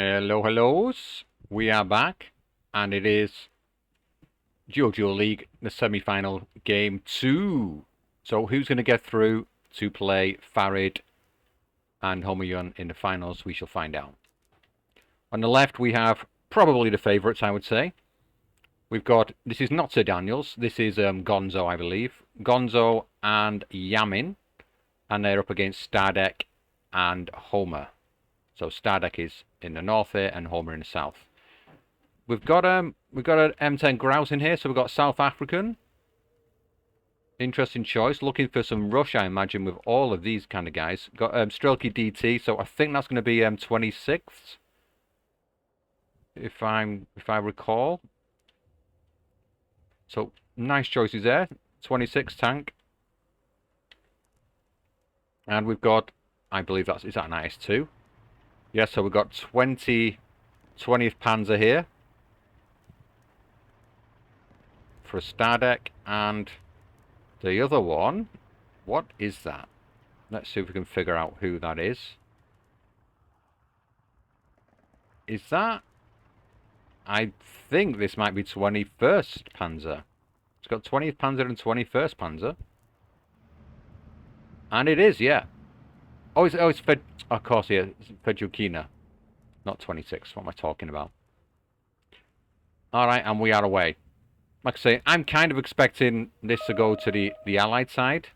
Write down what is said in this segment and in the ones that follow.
Hello, hellos. We are back, and it is JoJo League, the semi-final game 2. So who's going to get through to play Farid and Homayun in the finals? We shall find out. On the left, we have probably the favourites, I would say. We've got, this is not Sir Daniels, this is Gonzo, I believe. Gonzo and Yamin, and they're up against Stardekk and Homer. So Stardekk is in the north here and Homer in the south. We've got an M10 Grouse in here, so we've got South African. Interesting choice. Looking for some rush, I imagine, with all of these kind of guys. Got Strilky DT, so I think that's going to be 26th, if I recall. So nice choices there. 26 tank, and we've got, I believe is that an IS-2? Yes, so we've got 20th Panzer here for Stardekk, and the other one, what is that? Let's see if we can figure out who that is. Is that? I think this might be 21st Panzer. It's got 20th Panzer and 21st Panzer. And it is, yeah. Oh, it's Fed... Of course, yeah, it's Fedukina. Not 26, what am I talking about? Alright, and we are away. Like I say, I'm kind of expecting this to go to the Allied side.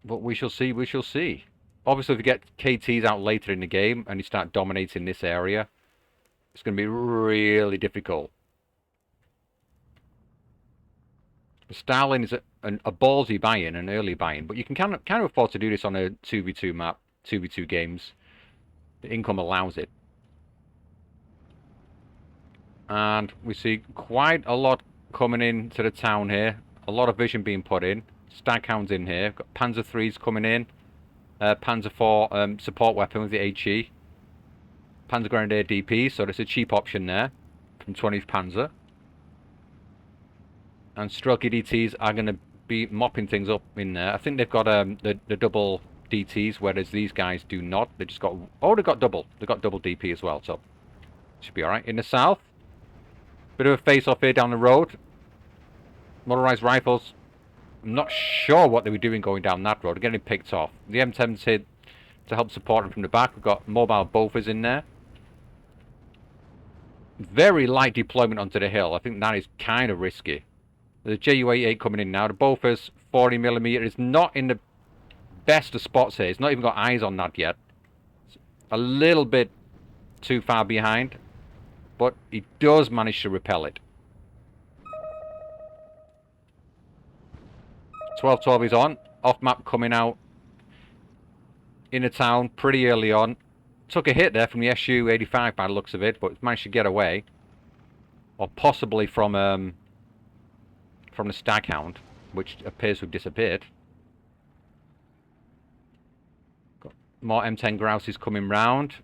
But we shall see, we shall see. Obviously, if you get KTs out later in the game and you start dominating this area, it's going to be really difficult. Stalin is a ballsy buy-in, an early buy-in, but you can kind of afford to do this on a 2v2 map, 2v2 games. The income allows it. And we see quite a lot coming into the town here. A lot of vision being put in. Staghounds in here. Got Panzer 3s coming in. Panzer 4 support weapon with the HE. Panzer Grenadier DP, so there's a cheap option there from 20th Panzer. And Strelky DTs are going to be mopping things up in there. I think they've got the double DTs, whereas these guys do not. They just got... Oh, they've got double. They've got double DP as well, so should be alright. In the south, bit of a face-off here down the road. Motorized rifles. I'm not sure what they were doing going down that road. They're getting picked off. The M10's here to help support them from the back. We've got mobile Bofors in there. Very light deployment onto the hill. I think that is kind of risky. The JU-88 coming in now. The Bofors 40mm is not in the best of spots here. It's not even got eyes on that yet. It's a little bit too far behind, but he does manage to repel it. 1212 is on. Off map coming out in the town pretty early on. Took a hit there from the SU-85 by the looks of it, but managed to get away. Or possibly from the Staghound, which appears to have disappeared. Got more M10 Grouses coming round.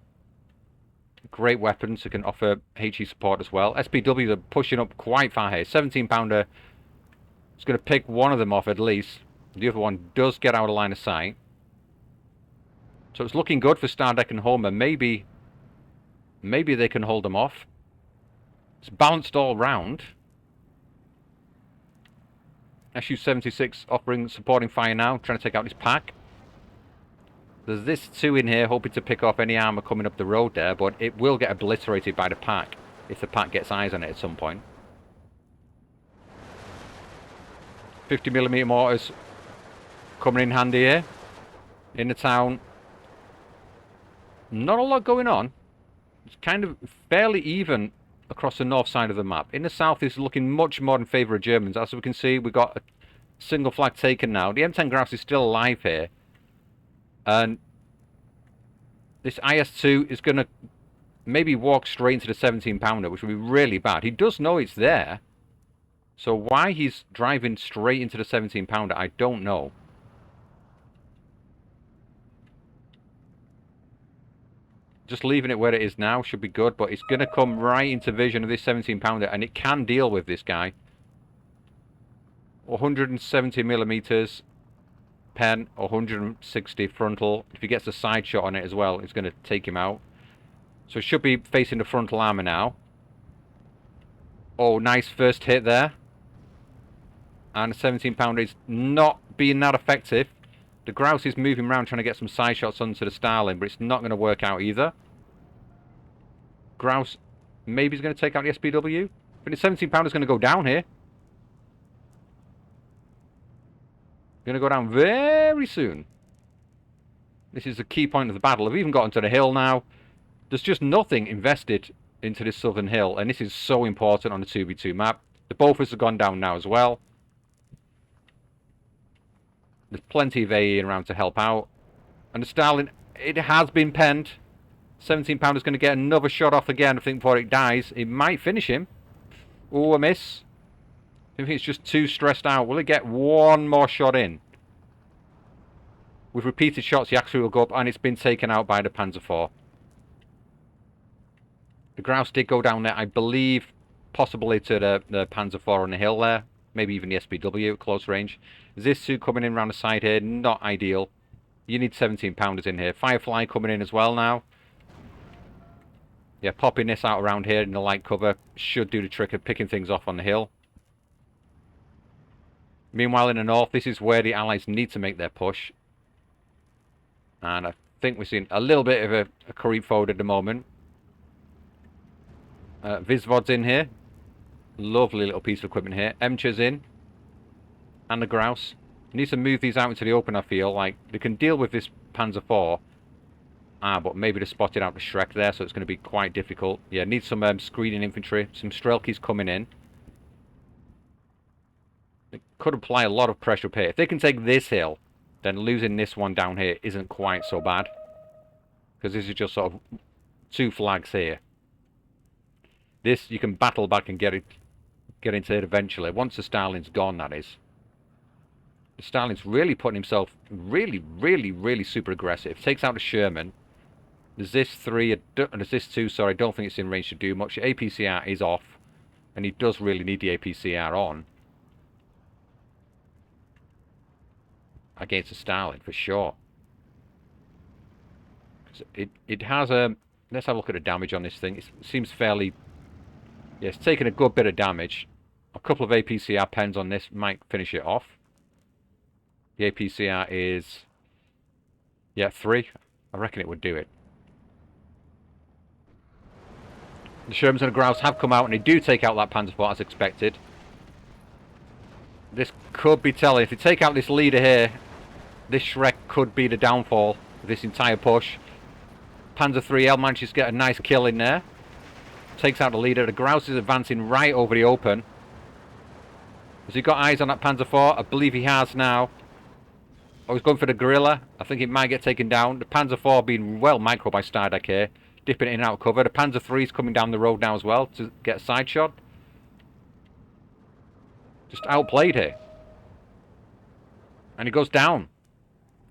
Great weapons that can offer HE support as well. SPWs are pushing up quite far here. 17 pounder is going to pick one of them off at least. The other one does get out of line of sight. So it's looking good for Stardekk and Homer. Maybe they can hold them off. It's balanced all round. SU-76 offering supporting fire now, trying to take out this pack. There's this 2 in here hoping to pick off any armor coming up the road there, but it will get obliterated by the pack if the pack gets eyes on it at some point. 50mm mortars coming in handy here in the town. Not a lot going on. It's kind of fairly even across the north side of the map. In the south is looking much more in favour of Germans. As we can see, we've got a single flag taken now. The M10 Grouse is still alive here. And this IS-2 is going to maybe walk straight into the 17 pounder, which would be really bad. He does know it's there. So why he's driving straight into the 17 pounder, I don't know. Just leaving it where it is now should be good, but it's going to come right into vision of this 17 pounder, and it can deal with this guy. 170mm pen, 160 frontal. If he gets a side shot on it as well, it's going to take him out. So it should be facing the frontal armor now. Oh, nice first hit there. And the 17 pounder is not being that effective. The Grouse is moving around trying to get some side shots onto the Starling, but it's not going to work out either. Grouse maybe is going to take out the SPW. But the 17 pounder is going to go down here. Going to go down very soon. This is the key point of the battle. I've even got onto the hill now. There's just nothing invested into this southern hill, and this is so important on the 2v2 map. The Bofors have gone down now as well. There's plenty of AE around to help out. And the Starling, it has been penned. 17 pounder is going to get another shot off again, I think, before it dies. It might finish him. Oh, a miss. I think it's just too stressed out. Will it get one more shot in? With repeated shots, the actually will go up, and it's been taken out by the Panzer IV. The Grouse did go down there, I believe, possibly to the Panzer IV on the hill there. Maybe even the SPW at close range. This two coming in around the side here, not ideal. You need 17 pounders in here. Firefly coming in as well now. Yeah, popping this out around here in the light cover should do the trick of picking things off on the hill. Meanwhile, in the north, this is where the Allies need to make their push. And I think we're seeing a little bit of a creep forward at the moment. Visvod's in here. Lovely little piece of equipment here. Emcha's in. And the Grouse. Needs to move these out into the open, I feel. Like, they can deal with this Panzer IV. But maybe they spotted out the Shrek there, so it's going to be quite difficult. Yeah, needs some screening infantry. Some Strelkies coming in. They could apply a lot of pressure up here. If they can take this hill, then losing this one down here isn't quite so bad. Because this is just sort of two flags here. This, you can battle back and get into it eventually. Once the Starling's gone, that is. The Starling's really putting himself really super aggressive. Takes out the Sherman. There's this 3, there's this 2, sorry, I don't think it's in range to do much. The APCR is off. And he does really need the APCR on. Against the Starling, for sure. It has a... Let's have a look at the damage on this thing. It seems fairly... Yeah, it's taken a good bit of damage. A couple of APCR pens on this might finish it off. The APCR is... Yeah, 3. I reckon it would do it. The Shermans and the Grouse have come out and they do take out that Panzer IV as expected. This could be telling. If you take out this leader here, this Shrek could be the downfall of this entire push. Panzer IIIL manages to get a nice kill in there. Takes out the leader. The Grouse is advancing right over the open. Has he got eyes on that Panzer IV? I believe he has now. Oh, he's going for the Guerrilla. I think it might get taken down. The Panzer IV being well micro by Stardekk here. Dipping in and out of cover. The Panzer III is coming down the road now as well to get a side shot. Just outplayed here. And he goes down.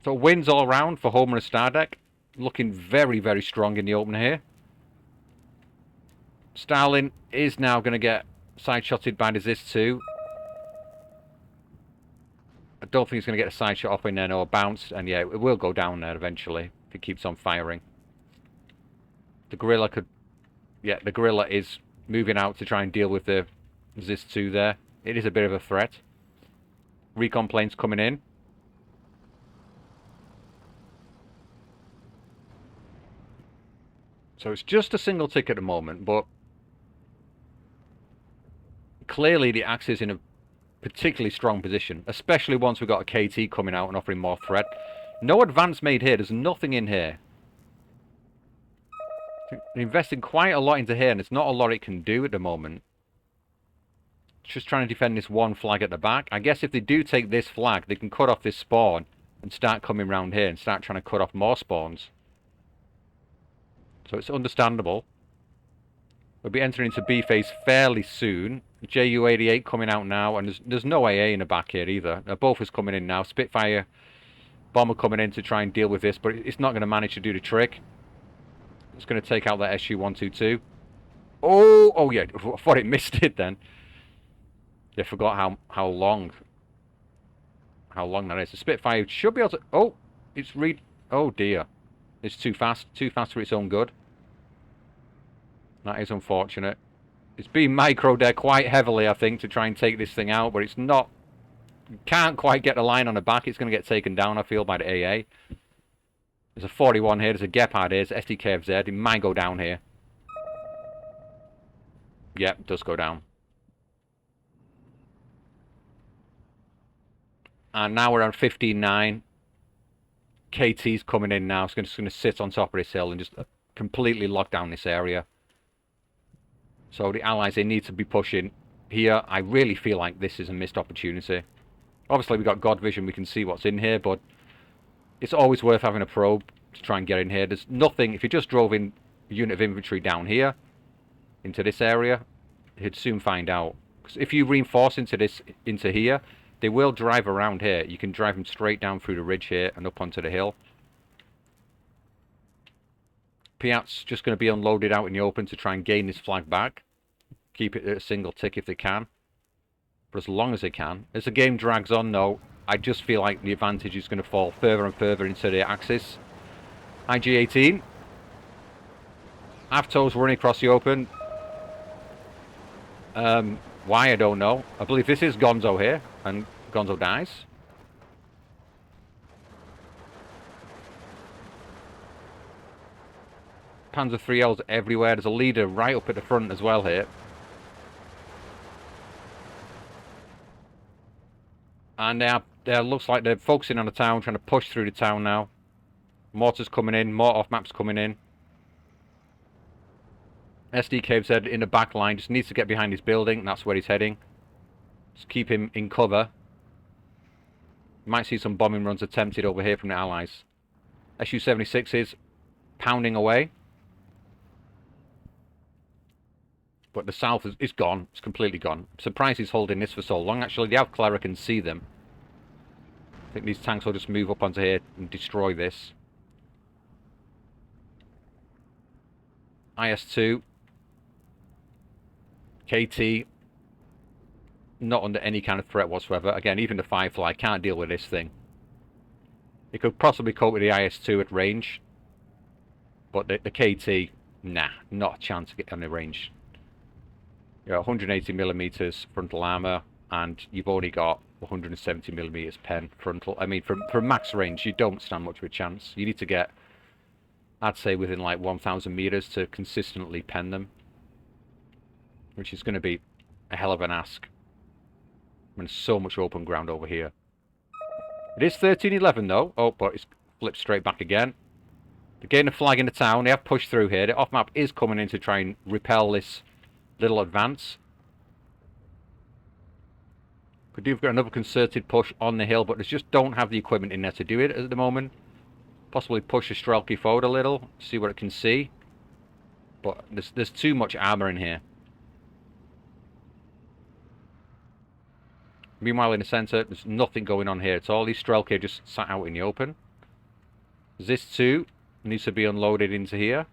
So wins all round for Homer and Stardekk. Looking very strong in the opener here. Starling is now going to get side-shotted by the Zis-2. I don't think he's going to get a side shot off in there or bounce. And yeah, it will go down there eventually if he keeps on firing. The Guerrilla could... Yeah, the Guerrilla is moving out to try and deal with the Zis-2 there. It is a bit of a threat. Recon planes coming in. So it's just a single tick at the moment, but clearly the Axis is in a particularly strong position, especially once we've got a KT coming out and offering more threat. No advance made here. There's nothing in here. They're investing quite a lot into here, and there's not a lot it can do at the moment. Just trying to defend this one flag at the back. I guess if they do take this flag, they can cut off this spawn and start coming around here and start trying to cut off more spawns. So it's understandable. We'll be entering into B phase fairly soon. JU-88 coming out now, and there's no AA in the back here either. Both is coming in now. Spitfire bomber coming in to try and deal with this, but it's not going to manage to do the trick. It's going to take out that SU-122. Oh yeah, I thought it missed it then. Yeah, forgot how long. how long that is. The Spitfire should be able to... Oh, it's oh dear. It's too fast. Too fast for its own good. That is unfortunate. It's being microed there quite heavily, I think, to try and take this thing out, but it's not... Can't quite get the line on the back. It's going to get taken down, I feel, by the AA. There's a 41 here. There's a Gepard here. There's SDKFZ. It might go down here. Yep, it does go down. And now we're on 15.9. KT's coming in now. It's just going to sit on top of this hill and just completely lock down this area. So the Allies, they need to be pushing here. I really feel like this is a missed opportunity. Obviously, we've got God Vision. We can see what's in here, but it's always worth having a probe to try and get in here. There's nothing... If you just drove in a unit of infantry down here, into this area, he'd soon find out. Because if you reinforce into here, they will drive around here. You can drive them straight down through the ridge here and up onto the hill. Piat's just going to be unloaded out in the open to try and gain this flag back. Keep it at a single tick if they can. For as long as they can. As the game drags on, though, I just feel like the advantage is going to fall further and further into the Axis. IG-18. Avto's running across the open. Why, I don't know. I believe this is Gonzo here, and Gonzo dies. Panzer 3Ls everywhere. There's a leader right up at the front as well here. And they looks like they're focusing on the town, trying to push through the town now. Mortars coming in, more off-maps coming in. SDKFZ in the back line, just needs to get behind his building, and that's where he's heading. Just keep him in cover. Might see some bombing runs attempted over here from the Allies. Su-76s pounding away. But the south is gone. It's completely gone. I'm surprised he's holding this for so long. Actually, the Clara can see them. I think these tanks will just move up onto here and destroy this. IS-2. KT. Not under any kind of threat whatsoever. Again, even the Firefly can't deal with this thing. It could possibly cope with the IS-2 at range. But the KT, nah, not a chance to get on the range. You know, 180 millimeters frontal armor, and you've only got 170 millimeters pen frontal. I mean, from max range, you don't stand much of a chance. You need to get, I'd say, within like 1,000 meters to consistently pen them, which is going to be a hell of an ask. I mean, so much open ground over here. It is 13-11 though. Oh, but it's flipped straight back again. They're getting a flag in the town. They have pushed through here. The off-map is coming in to try and repel this little advance. Could do get another concerted push on the hill, but they just don't have the equipment in there to do it at the moment. Possibly push the Stardekk forward a little, see what it can see. But there's too much armor in here. Meanwhile, in the center, there's nothing going on here at all. These Stardekk just sat out in the open. This too needs to be unloaded into here.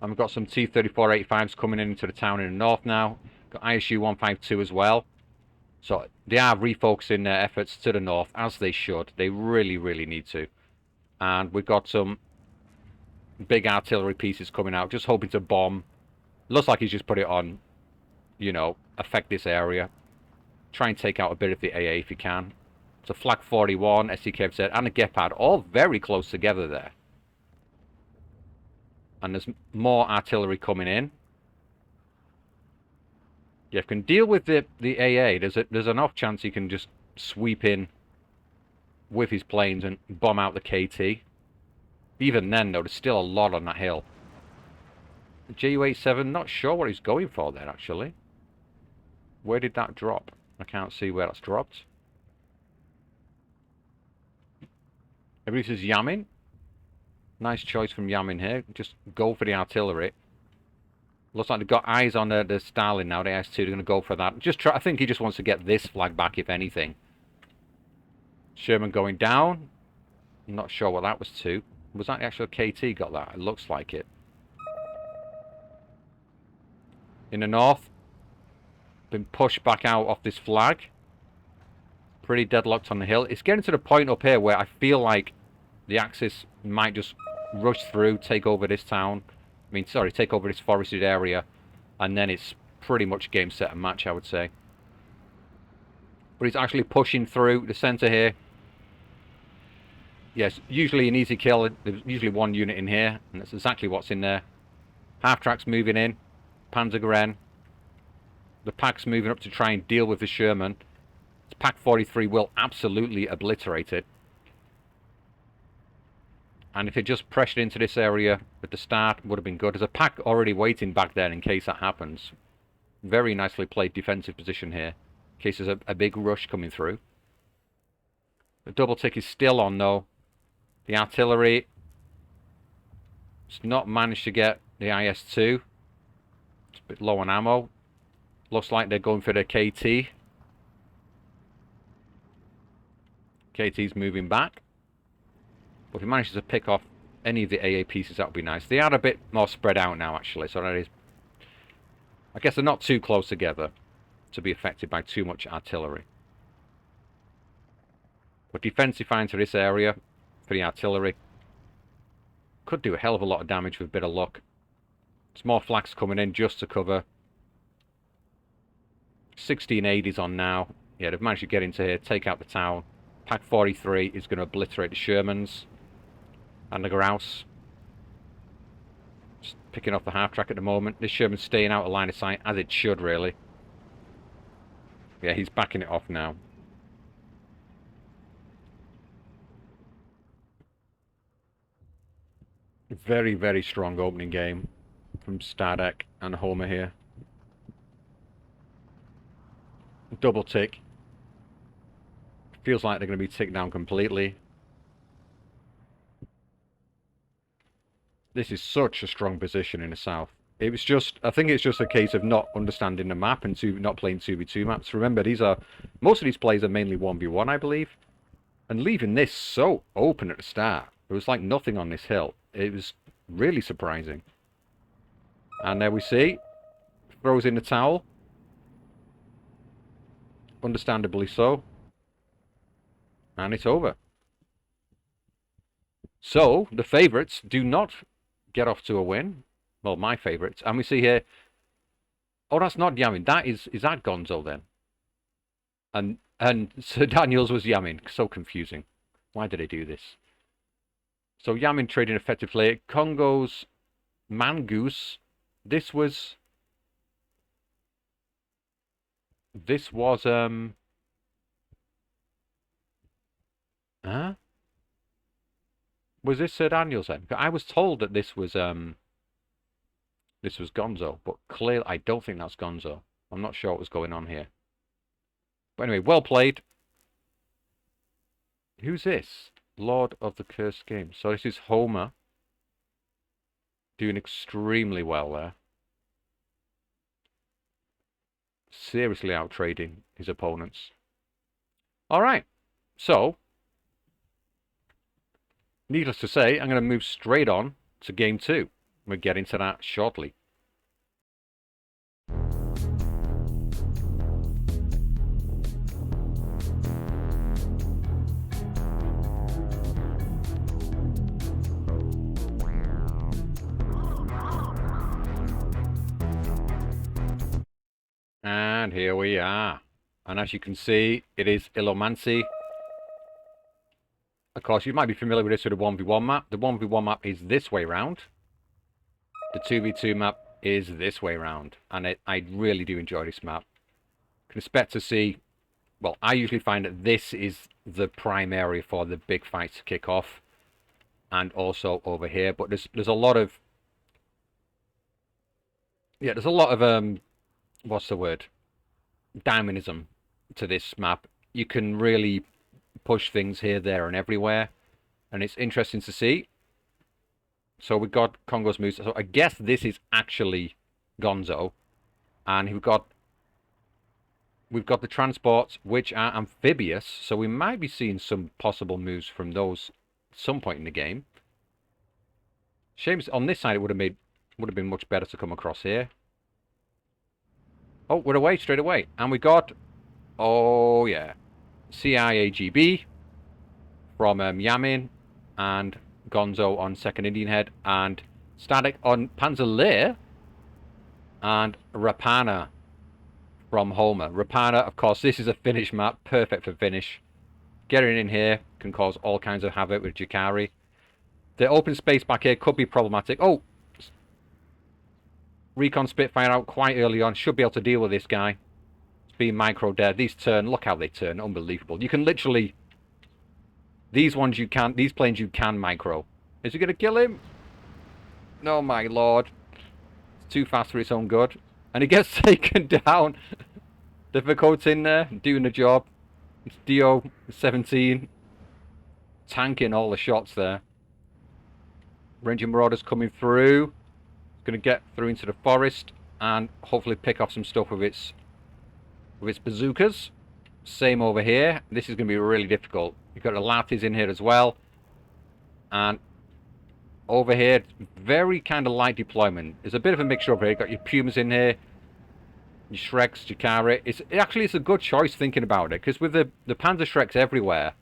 And we've got some T-34-85s coming into the town in the north now. Got ISU-152 as well. So they are refocusing their efforts to the north, as they should. They really, really need to. And we've got some big artillery pieces coming out, just hoping to bomb. Looks like he's just put it on, you know, affect this area. Try and take out a bit of the AA if you can. So Flak 41, SDKFZ, and a Gepard, all very close together there. And there's more artillery coming in. Yeah, if you can deal with the AA, there's an off chance he can just sweep in with his planes and bomb out the KT. Even then, though, there's still a lot on that hill. The Ju-87, not sure what he's going for there, actually. Where did that drop? I can't see where that's dropped. Maybe this is Yamin. Nice choice from Yamin here. Just go for the artillery. Looks like they've got eyes on the Stalin now. The S2, they're going to go for that. I think he just wants to get this flag back, if anything. Sherman going down. I'm not sure what that was to. Was that the actual KT got that? It looks like it. in the north. Been pushed back out off this flag. Pretty deadlocked on the hill. It's getting to the point up here where I feel like the Axis might just rush through, take over this town. I mean, sorry, take over this forested area. And then it's pretty much game, set, and match, I would say. But he's actually pushing through the centre here. Yes, usually an easy kill. There's usually one unit in here, and that's exactly what's in there. Half-track's moving in. Panzergren. The pack's moving up to try and deal with the Sherman. Pack 43 will absolutely obliterate it. And if it just pressured into this area at the start, would have been good. There's a pack already waiting back there in case that happens. Very nicely played defensive position here. In case there's a big rush coming through. The double tick is still on though. The artillery has not managed to get the IS-2. It's a bit low on ammo. Looks like they're going for the KT. KT's moving back. But if he manages to pick off any of the AA pieces, that would be nice. They are a bit more spread out now, actually. So that is... I guess they're not too close together to be affected by too much artillery. But defensifying to this area for the artillery could do a hell of a lot of damage with a bit of luck. Some more flags coming in just to cover. 1680's on now. Yeah, they've managed to get into here, take out the town. Pack 43 is going to obliterate the Shermans and the Grouse. Just picking off the half-track at the moment. This Sherman's staying out of line of sight, as it should, really. Yeah, he's backing it off now. Very, very strong opening game from Stardekk and Homer here. Double tick. Feels like they're going to be ticked down completely. This is such a strong position in the south. It was just, I think it's just a case of not understanding the map and not playing 2v2 maps. Remember, most of these plays are mainly 1v1, I believe. And leaving this so open at the start. There was like nothing on this hill. It was really surprising. And there we see. Throws in the towel. Understandably so. And it's over. So, the favourites do not get off to a win. Well, my favourites. And we see here... Oh, that's not Yamin. That is that Gonzo then? And Sir Daniels was Yamin. So confusing. Why did they do this? So Yamin trading effectively. Congo's Mangoose. This was... Huh? Was this Sir Daniels then? I was told that this was Gonzo, but clearly I don't think that's Gonzo. I'm not sure what was going on here. But anyway, well played. Who's this? Lord of the Cursed Game. So this is Homer. Doing extremely well there. Seriously out-trading his opponents. Alright, so... needless to say, I'm going to move straight on to Game 2. We'll get into that shortly. And here we are. And as you can see, it is Ilomancy. Of course, you might be familiar with this with the 1v1 map. The 1v1 map is this way round. The 2v2 map is this way round. And I really do enjoy this map. Can expect to see... Well, I usually find that this is the prime area for the big fights to kick off. And also over here. But there's a lot of... Yeah, there's a lot of... what's the word? Dynamism to this map. You can really... push things here, there, and everywhere, and it's interesting to see. So we got Congo's moves. So I guess this is actually Gonzo, and we've got the transports, which are amphibious. So we might be seeing some possible moves from those at some point in the game. Shame on this side it would have been much better to come across here. Oh, we're away straight away. And we got, oh yeah, CIAGB from Yamin and Gonzo on second Indian head and Stardekk on Panzer Lehr and Rapana from Homer. Rapana, of course, this is a finish map, perfect for finish. Getting in here can cause all kinds of havoc with Jakari. The open space back here could be problematic. Oh, Recon Spitfire out quite early on. Should be able to deal with this guy. It's being micro dead. These turn, look how they turn. Unbelievable. You can literally... These ones you can't... These planes you can micro. Is he going to kill him? No, my lord. It's too fast for its own good. And he gets taken down. Difficult in there. Doing the job. It's DO-17. Tanking all the shots there. Ranger Marauders coming through. Going to get through into the forest and hopefully pick off some stuff with its bazookas. Same over here. This is going to be really difficult. You've got the Latis in here as well. And over here, it's very kind of light deployment. There's a bit of a mixture over here. You've got your Pumas in here. Your Shreks, Jakari. It's a good choice thinking about it. Because with the Panzer Shreks everywhere.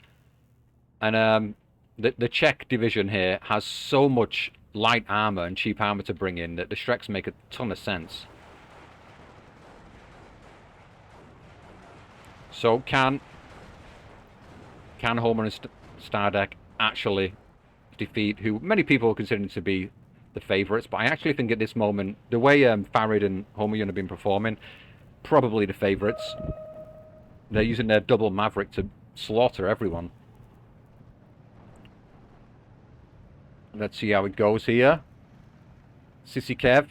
And the Czech division here has so much light armor and cheap armor to bring in that the Shreks make a ton of sense. So can Homer and Stardekk actually defeat who many people are considering to be the favourites, but I actually think at this moment, the way Farid and Homer have been performing, probably the favourites. They're using their double Maverick to slaughter everyone. Let's see how it goes here. Sissy Kev.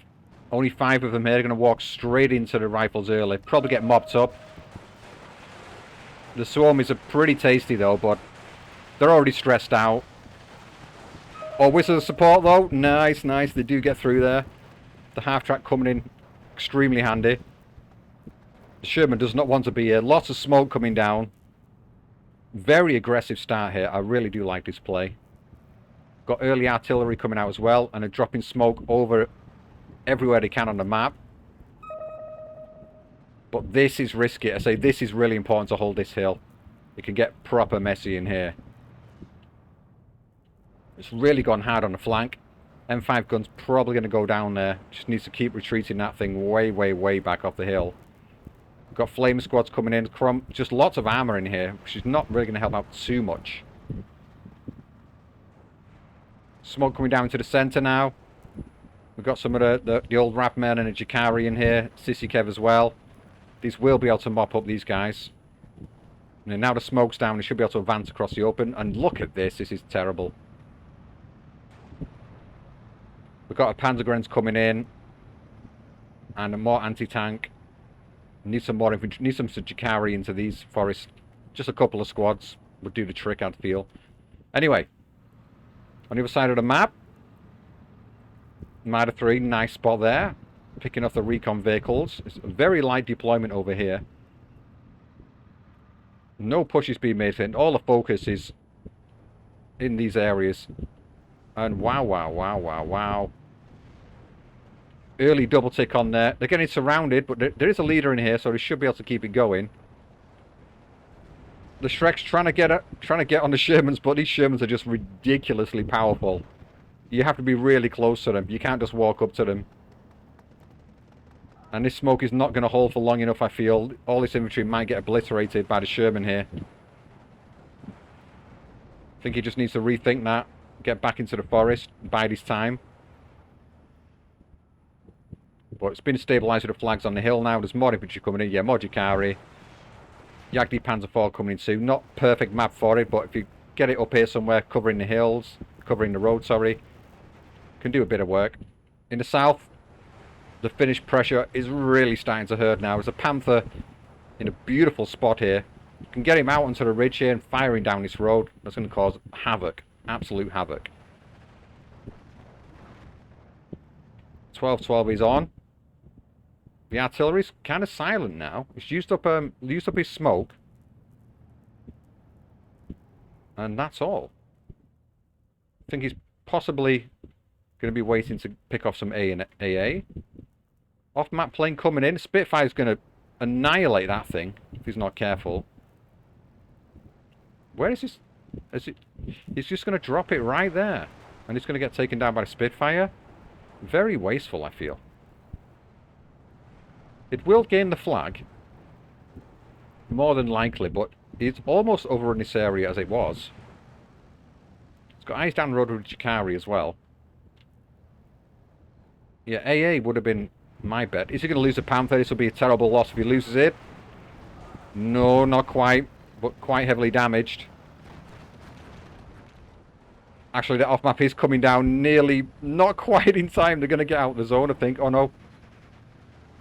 Only 5 of them here. They're going to walk straight into the rifles early. Probably get mopped up. The Swarmies are pretty tasty though, but they're already stressed out. Oh, Whistle of support though. Nice, nice. They do get through there. The half-track coming in extremely handy. The Sherman does not want to be here. Lots of smoke coming down. Very aggressive start here. I really do like this play. Got early artillery coming out as well, and are dropping smoke over everywhere they can on the map. But this is risky. I say this is really important to hold this hill. It can get proper messy in here. It's really gone hard on the flank. M5 gun's probably going to go down there. Just needs to keep retreating that thing way, way, way back off the hill. We've got flame squads coming in. Just lots of armor in here, which is not really going to help out too much. Smoke coming down to the centre now. We've got some of the old rap men and a Jakari in here. Sissy Kev as well. These will be able to mop up these guys. And now the smoke's down, they should be able to advance across the open. And look at this, this is terrible. We've got a Panzergrenz coming in. And a more anti-tank. Need some more infantry, need some Jakari into these forests. Just a couple of squads would do the trick, I'd feel. Anyway. On the other side of the map, Marder 3, nice spot there. Picking off the recon vehicles. It's a very light deployment over here. No push is being made, and all the focus is in these areas. And wow, wow, wow, wow, wow. Early double tick on there. They're getting surrounded, but there is a leader in here, so they should be able to keep it going. The Shrek's trying to get on the Shermans, but these Shermans are just ridiculously powerful. You have to be really close to them. You can't just walk up to them. And this smoke is not going to hold for long enough, I feel. All this infantry might get obliterated by the Sherman here. I think he just needs to rethink that. Get back into the forest. Bide his time. But it's been stabilised with the flags on the hill now. There's more infantry coming in. Yeah, more Jakari. Yagdi Panzer IV coming in too. Not perfect map for it, but if you get it up here somewhere, covering the hills, covering the road, sorry, can do a bit of work. In the south, the Finnish pressure is really starting to hurt now. There's a Panther in a beautiful spot here. You can get him out onto the ridge here and firing down this road. That's going to cause havoc. Absolute havoc. 12-12 is on. The artillery's kind of silent now. It's used up his smoke. And that's all. I think he's possibly going to be waiting to pick off some A and AA. Off-map plane coming in. Spitfire's going to annihilate that thing if he's not careful. Where is this? Is it? He's just going to drop it right there. And it's going to get taken down by a Spitfire. Very wasteful, I feel. It will gain the flag. More than likely, but it's almost over in this area as it was. It's got eyes down the road with Jakari as well. Yeah, AA would have been my bet. Is he going to lose the Panther? This will be a terrible loss if he loses it. No, not quite, but quite heavily damaged. Actually, the off-map is coming down nearly, not quite in time. They're going to get out of the zone, I think. Oh, no.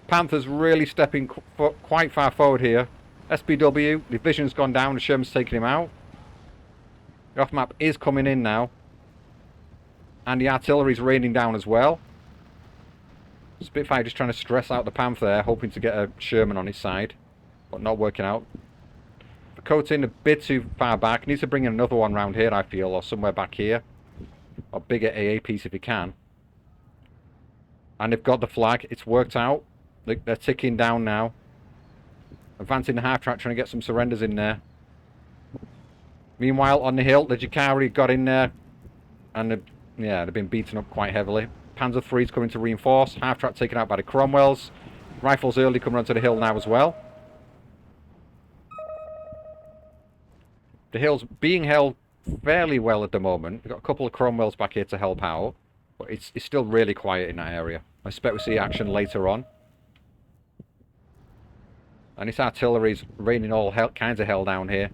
Panther's really stepping quite far forward here. SPW, the vision's gone down, and Sherman's taking him out. The off-map is coming in now. And the artillery's raining down as well. Spitfire just trying to stress out the Panther there, hoping to get a Sherman on his side. But not working out. The coat's in a bit too far back. Needs to bring in another one round here, I feel, or somewhere back here. Or bigger AA piece if he can. And they've got the flag. It's worked out. They're ticking down now. Advancing the half track, trying to get some surrenders in there. Meanwhile, on the hill, the Jakari got in there. And, they've been beaten up quite heavily. Panzer III's coming to reinforce. Half track taken out by the Cromwells. Rifles early coming onto the hill now as well. The hill's being held fairly well at the moment. We've got a couple of Cromwells back here to help out. But it's still really quiet in that area. I expect we'll see action later on. And this artillery's raining all kinds of hell down here.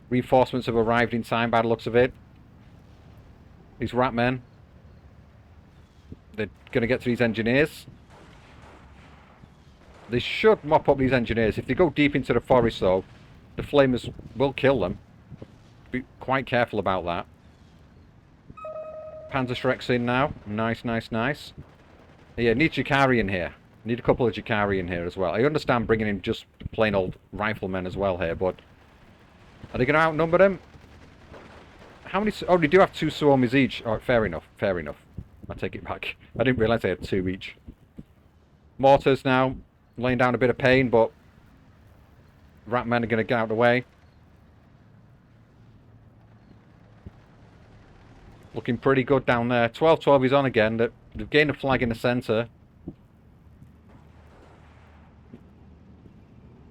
Reinforcements have arrived in time by the looks of it. These rat men. They're going to get to these engineers. They should mop up these engineers. If they go deep into the forest though, the flamers will kill them. Be quite careful about that. Panzer Shrek's in now. Nice, nice, nice. Yeah, need Jakari in here. Need a couple of Jakari in here as well. I understand bringing in just plain old riflemen as well here, but are they going to outnumber them? How many? Oh, they do have 2 Suomis each. Oh, fair enough. Fair enough. I take it back. I didn't realise they had 2 each. Mortars now laying down a bit of pain, but Ratmen are going to get out of the way. Looking pretty good down there. 12-12 is on again. They've gained a flag in the centre.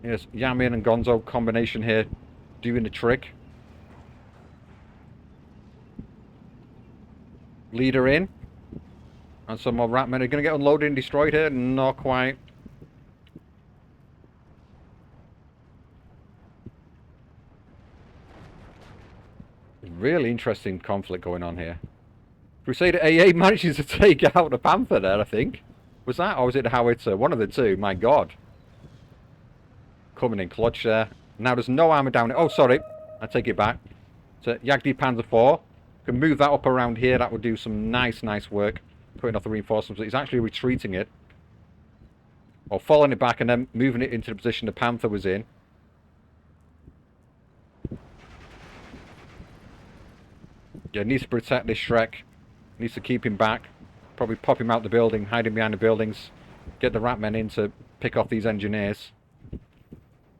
Yes, Yamin and Gonzo combination here doing the trick. Leader in. And some more Ratmen are going to get unloaded and destroyed here. Not quite. Really interesting conflict going on here. Crusader AA manages to take out the Panther there, I think. Was that? Or was it the Howitzer? One of the two. My God. Coming in clutch there. Now there's no armour down it. Oh, sorry. I take it back. So Yagdi Panzer IV. Can move that up around here. That would do some nice, nice work. Putting off the reinforcements. He's actually retreating it. Or following it back and then moving it into the position the Panther was in. Yeah, needs to protect this Shrek. Needs to keep him back. Probably pop him out the building, hide him behind the buildings. Get the Ratmen in to pick off these engineers.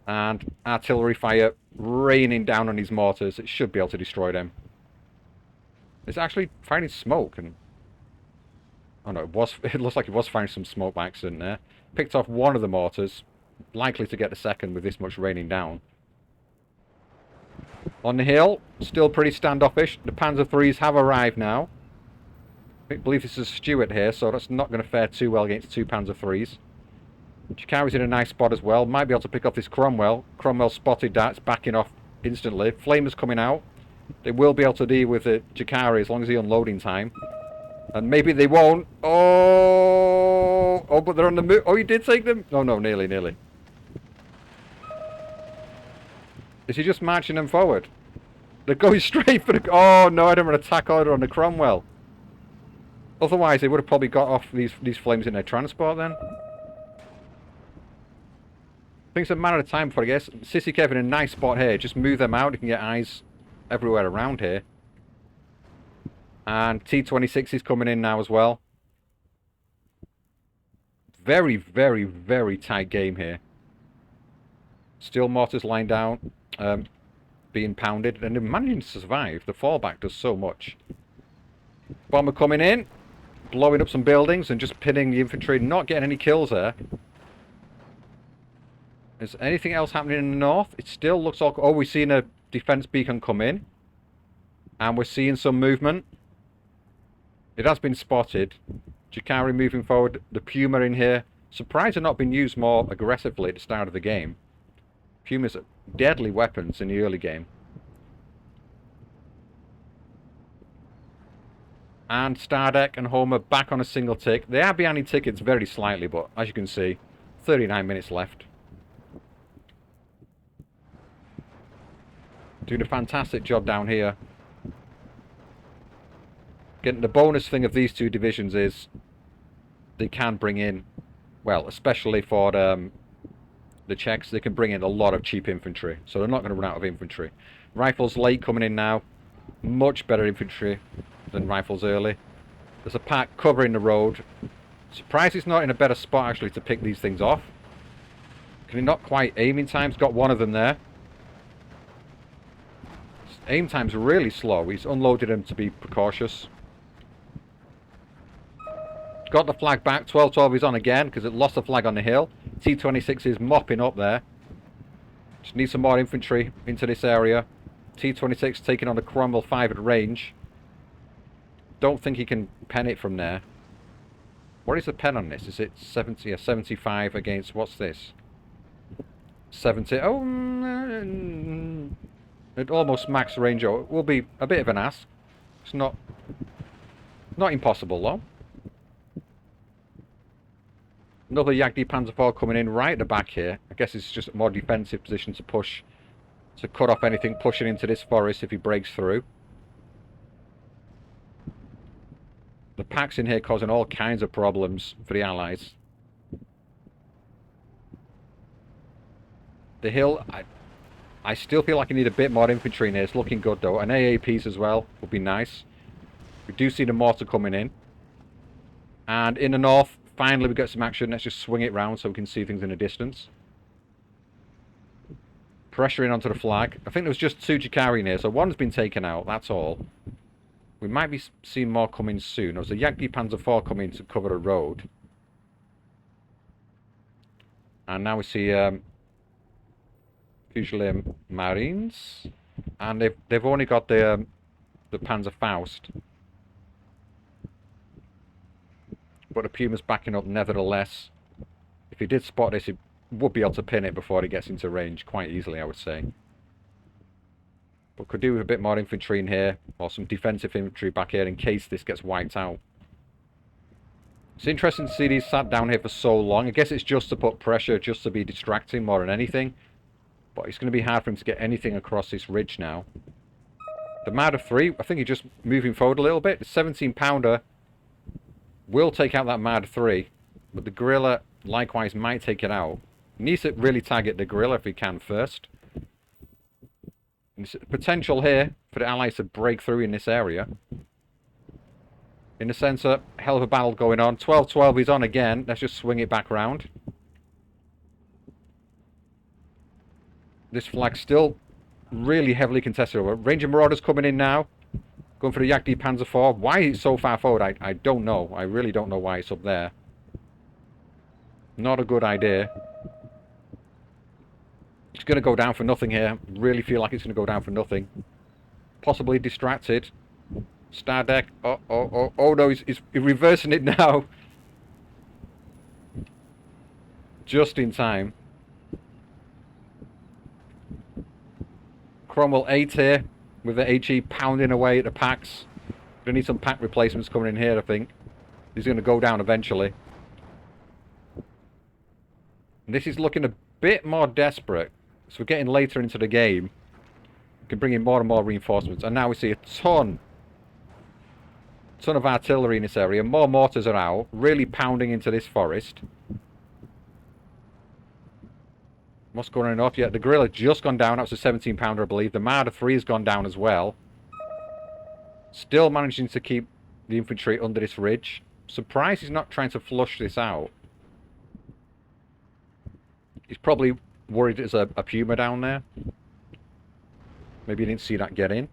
And artillery fire raining down on these mortars. It should be able to destroy them. It's actually firing smoke. And oh no, it looks like it was firing some smoke by accident there. Picked off one of the mortars. Likely to get the second with this much raining down. On the hill, still pretty standoffish. The Panzer IIIs have arrived now. I believe this is Stuart here, so that's not going to fare too well against 2 Panzer IIIs. Jakari's in a nice spot as well. Might be able to pick off this Cromwell. Cromwell spotted that. It's backing off instantly. Flamers coming out. They will be able to deal with the Jakari as long as the unloading time. And maybe they won't. Oh, but they're on the move. Oh, he did take them. Oh, no, nearly, nearly. Is he just marching them forward? They're going straight for the... Oh, no, I don't want an attack order on the Cromwell. Otherwise, they would have probably got off these flames in their transport then. I think it's a matter of time before I guess. Sissy Kev in a nice spot here. Just move them out. You can get eyes everywhere around here. And T-26 is coming in now as well. Very, very, very tight game here. Steel mortars lying down, being pounded, and they're managing to survive. The fallback does so much. Bomber coming in, blowing up some buildings and just pinning the infantry, not getting any kills there. Is anything else happening in the north? It still looks like... Oh, we've seen a defense beacon come in. And we're seeing some movement. It has been spotted. Jakari moving forward. The Puma in here. Surprised they're not been used more aggressively at the start of the game. Pumas are deadly weapons in the early game. And Stardekk and Homer back on a single tick. They are behind in tickets very slightly, but as you can see, 39 minutes left. Doing a fantastic job down here. Getting the bonus thing of these two divisions is they can bring in, well, especially for the Czechs, they can bring in a lot of cheap infantry. So they're not going to run out of infantry. Rifles late coming in now. Much better infantry than rifles early. There's a pack covering the road. Surprised he's not in a better spot actually to pick these things off. Can he not quite aim in time? He's got one of them there. Aim time's really slow. He's unloaded him to be precautious. Got the flag back. 12-12 is on again because it lost the flag on the hill. T-26 is mopping up there. Just need some more infantry into this area. T-26 taking on the Cromwell 5 at range. Don't think he can pen it from there. What is the pen on this? Is it 70 or 75 against... What's this? 70. Oh... At almost max range. It will be a bit of an ask. It's not impossible though. Another Yagdi Panzer IV coming in right at the back here. I guess it's just a more defensive position to push, to cut off anything pushing into this forest if he breaks through. The packs in here causing all kinds of problems for the Allies. The hill, I still feel like I need a bit more infantry in here. It's looking good though. And AAPs as well would be nice. We do see the mortar coming in. And in the north, finally we get some action. Let's just swing it round so we can see things in the distance. Pressuring onto the flag. I think there was just two Jakari in here, so one's been taken out, that's all. We might be seeing more coming soon. There's a Yagdi Panzer IV coming to cover a road. And now we see Fusilier Marines. And they've only got the Panzer Faust. But the Puma's backing up nevertheless. If he did spot this, he would be able to pin it before he gets into range quite easily, I would say. But could do with a bit more infantry in here, or some defensive infantry back here in case this gets wiped out. It's interesting to see these sat down here for so long. I guess it's just to put pressure, just to be distracting more than anything. But it's going to be hard for him to get anything across this ridge now. The Marder 3, I think he's just moving forward a little bit. The 17-pounder will take out that Marder 3, but the Guerrilla likewise might take it out. He needs to really target the Guerrilla if he can first. And there's potential here for the Allies to break through in this area. In the centre, hell of a battle going on. 12-12 is on again. Let's just swing it back round. This flag's still really heavily contested over. Ranger Marauders coming in now. Going for the Yagdi Panzer IV. Why it's so far forward, I don't know. I really don't know why it's up there. Not a good idea. It's going to go down for nothing here. Really feel like it's going to go down for nothing. Possibly distracted. Stardekk. Oh no, he's reversing it now. Just in time. Cromwell 8 here. With the HE pounding away at the packs. Gonna need some pack replacements coming in here, I think. He's going to go down eventually. And this is looking a bit more desperate. So we're getting later into the game. We can bring in more and more reinforcements. And now we see a ton of artillery in this area. More mortars are out. Really pounding into this forest. What's going on off yet? The Guerrilla just gone down. That was a 17-pounder, I believe. The Marder 3 has gone down as well. Still managing to keep the infantry under this ridge. Surprised he's not trying to flush this out. He's probably worried there's a Puma down there. Maybe he didn't see that get in.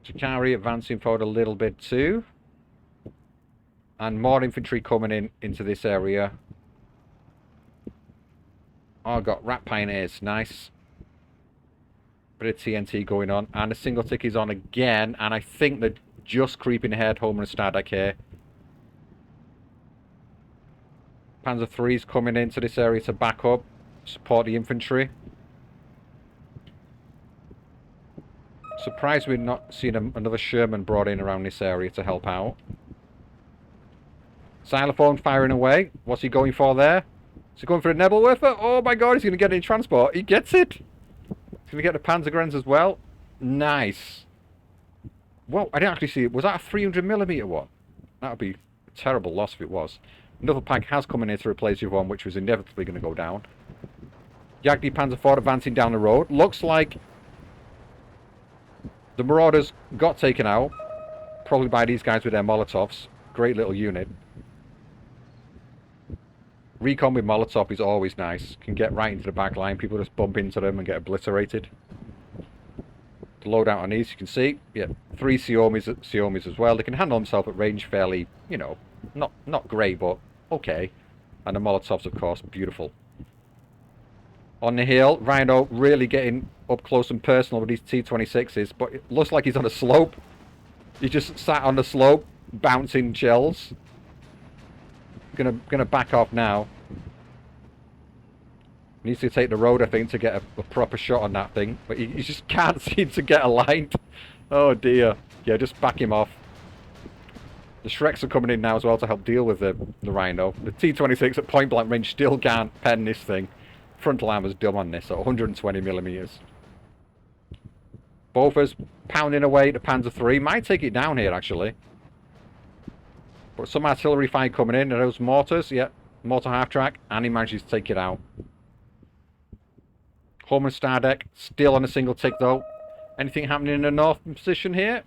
Chikari advancing forward a little bit too. And more infantry coming in into this area. Oh, I've got Rat Pioneers. Nice. Bit of TNT going on. And a single tick is on again. And I think they're just creeping ahead, Homer and Stardekk here. Panzer III's coming into this area to back up. Support the infantry. Surprised we're not seeing another Sherman brought in around this area to help out. Xylophone firing away. What's he going for there? Is he going for a Nebelwerfer? Oh my god, he's going to get it in transport. He gets it. He's going to get the Panzergrenz as well. Nice. Whoa, I didn't actually see it. Was that a 300mm one? That would be a terrible loss if it was. Another pack has come in here to replace the other one, which was inevitably going to go down. Yagdi Panzer IV advancing down the road. Looks like the Marauders got taken out. Probably by these guys with their Molotovs. Great little unit. Recon with Molotov is always nice. Can get right into the back line. People just bump into them and get obliterated. The loadout on these, you can see. Yeah, 3 Siomis as well. They can handle themselves at range fairly, you know, not great, but okay. And the Molotovs, of course, beautiful. On the hill, Rhino really getting up close and personal with these T-26s, but it looks like he's on a slope. He just sat on the slope, bouncing shells. Gonna back off now. Needs to take the road, I think, to get a proper shot on that thing. But he just can't seem to get aligned. Oh dear. Yeah, just back him off. The Shreks are coming in now as well to help deal with the Rhino. The T-26 at point blank range still can't pen this thing. Frontal armor's dumb on this, so 120mm. Bofors pounding away the Panzer III. Might take it down here, actually. But some artillery fire coming in. And those mortars, yeah. Mortar half-track. And he manages to take it out. Homer and Stardekk still on a single tick, though. Anything happening in the north position here?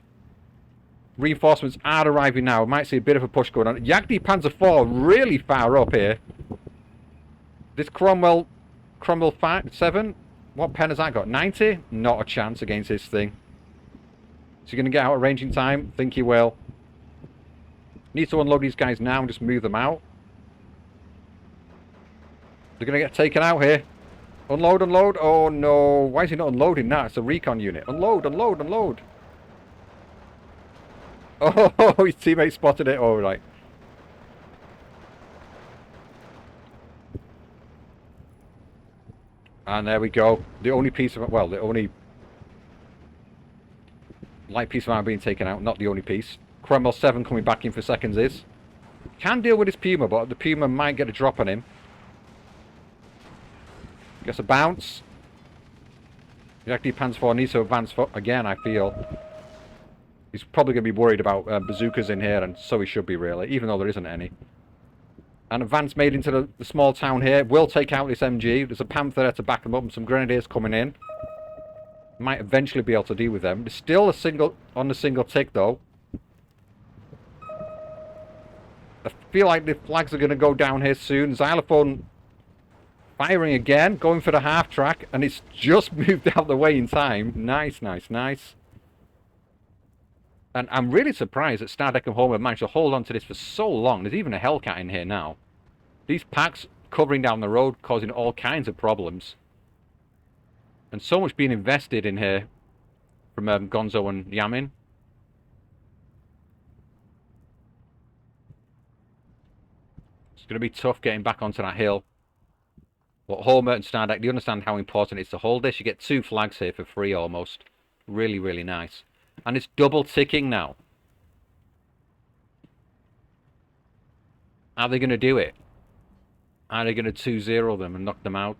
Reinforcements are arriving now. We might see a bit of a push going on. Yagdi Panzer IV really far up here. This Cromwell 7, what pen has that got? 90? Not a chance against this thing. Is he going to get out of range in time? Think he will. Need to unload these guys now and just move them out. They're going to get taken out here. Unload, unload. Oh no. Why is he not unloading that? It's a recon unit. Unload, unload, unload. Oh, his teammate spotted it. All right. And there we go. The only piece of, well, the only light piece of armor being taken out. Not the only piece. Cromwell 7 coming back in for seconds is. Can deal with his Puma, but the Puma might get a drop on him. Gets a bounce. Yagdi Panzer IV needs to advance again, I feel. He's probably going to be worried about bazookas in here, and so he should be, really, even though there isn't any. An advance made into the small town here. Will take out this MG. There's a Panther there to back them up, and some Grenadiers coming in. Might eventually be able to deal with them. There's still on the single tick, though. I feel like the flags are going to go down here soon. Xylophone firing again, going for the half track, and it's just moved out the way in time. Nice, nice, nice. And I'm really surprised that Stardekk and Homer managed to hold on to this for so long. There's even a Hellcat in here now. These packs covering down the road, causing all kinds of problems. And so much being invested in here from Gonzo and Yamin. It's going to be tough getting back onto that hill. But Homer and Stardekk, they understand how important it is to hold this. You get 2 flags here for free almost. Really, really nice. And it's double ticking now. Are they going to do it? Are they going to 2-0 them and knock them out?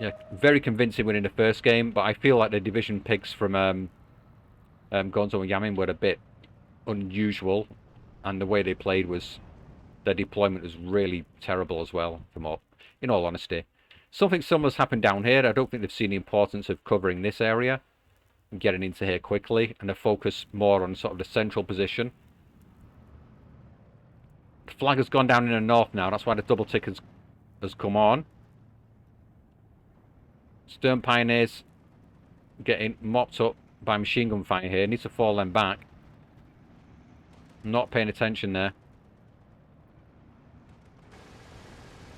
Yeah, very convincing win in the first game, but I feel like the division picks from Gonzo and Yamin were a bit unusual, and the way they played was, their deployment was really terrible as well, in all honesty. Something similar's happened down here. I don't think they've seen the importance of covering this area and getting into here quickly, and they focus more on sort of the central position. The flag has gone down in the north now. That's why the double tick has come on. Stern Pioneers getting mopped up by machine gun fire here. Needs to fall them back. Not paying attention there.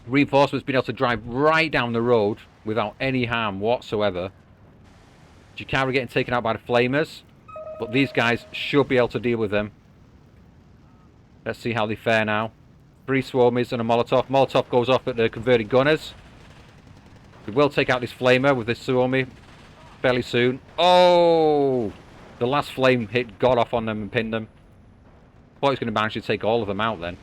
Reinforcements been able to drive right down the road without any harm whatsoever. Jakara getting taken out by the flamers, but these guys should be able to deal with them. Let's see how they fare now. 3 swarmies and a Molotov. Molotov goes off at the converted gunners. We will take out this flamer with this swarmy fairly soon. Oh! The last flame hit got off on them and pinned them. Thought he was going to manage to take all of them out then.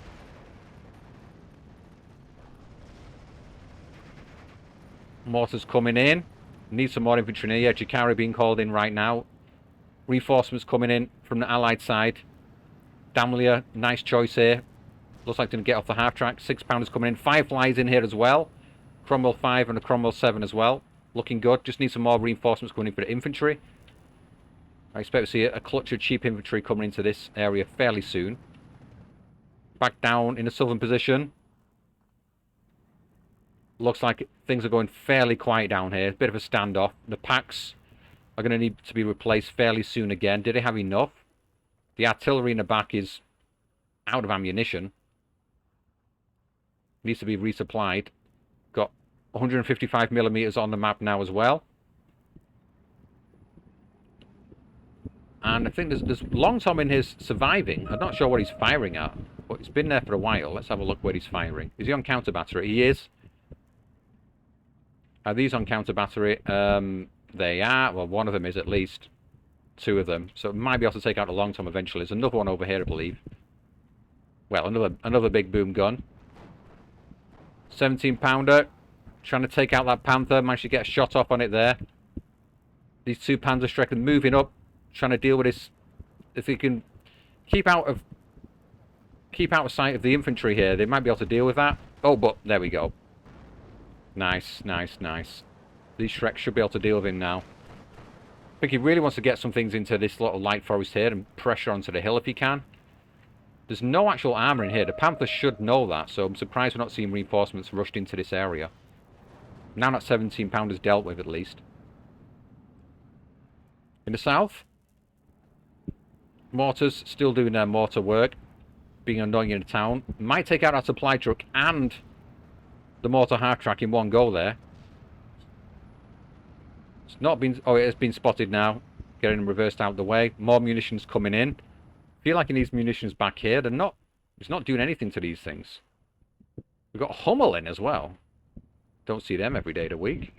Mortars coming in. Need some more infantry in here. Jakara being called in right now. Reinforcements coming in from the allied side. Damlier, nice choice here. Looks like they're going to get off the half track. 6-pounders coming in. Fireflies in here as well. Cromwell 5 and a Cromwell 7 as well. Looking good. Just need some more reinforcements coming in for the infantry. I expect to see a clutch of cheap infantry coming into this area fairly soon. Back down in the southern position. Looks like things are going fairly quiet down here. Bit of a standoff. The packs are going to need to be replaced fairly soon again. Did they have enough? The artillery in the back is out of ammunition. Needs to be resupplied. Got 155mm on the map now as well. And I think there's Long Tom in his surviving. I'm not sure what he's firing at, but he's been there for a while. Let's have a look where he's firing. Is he on counter battery? He is. Are these on counter battery? They are. Well, one of them is at least. 2 of them. So it might be able to take out the Long Tom eventually. There's another one over here, I believe. Well, another big boom gun. 17-pounder. Trying to take out that Panther. Managed to get a shot off on it there. These 2 Panzerstrecken moving up. Trying to deal with this. If they can keep out of sight of the infantry here, they might be able to deal with that. Oh, but there we go. Nice, nice, nice. These Shreks should be able to deal with him now. I think he really wants to get some things into this little light forest here and pressure onto the hill if he can. There's no actual armour in here. The Panthers should know that, so I'm surprised we're not seeing reinforcements rushed into this area. Now that 17-pounders dealt with, at least. In the south, mortars still doing their mortar work, being annoying in the town. Might take out our supply truck and the mortar half track in one go there. It's not been... Oh, it has been spotted now. Getting them reversed out of the way. More munitions coming in. Feel like he needs munitions back here. They're not... He's not doing anything to these things. We've got Hummel in as well. Don't see them every day of the week.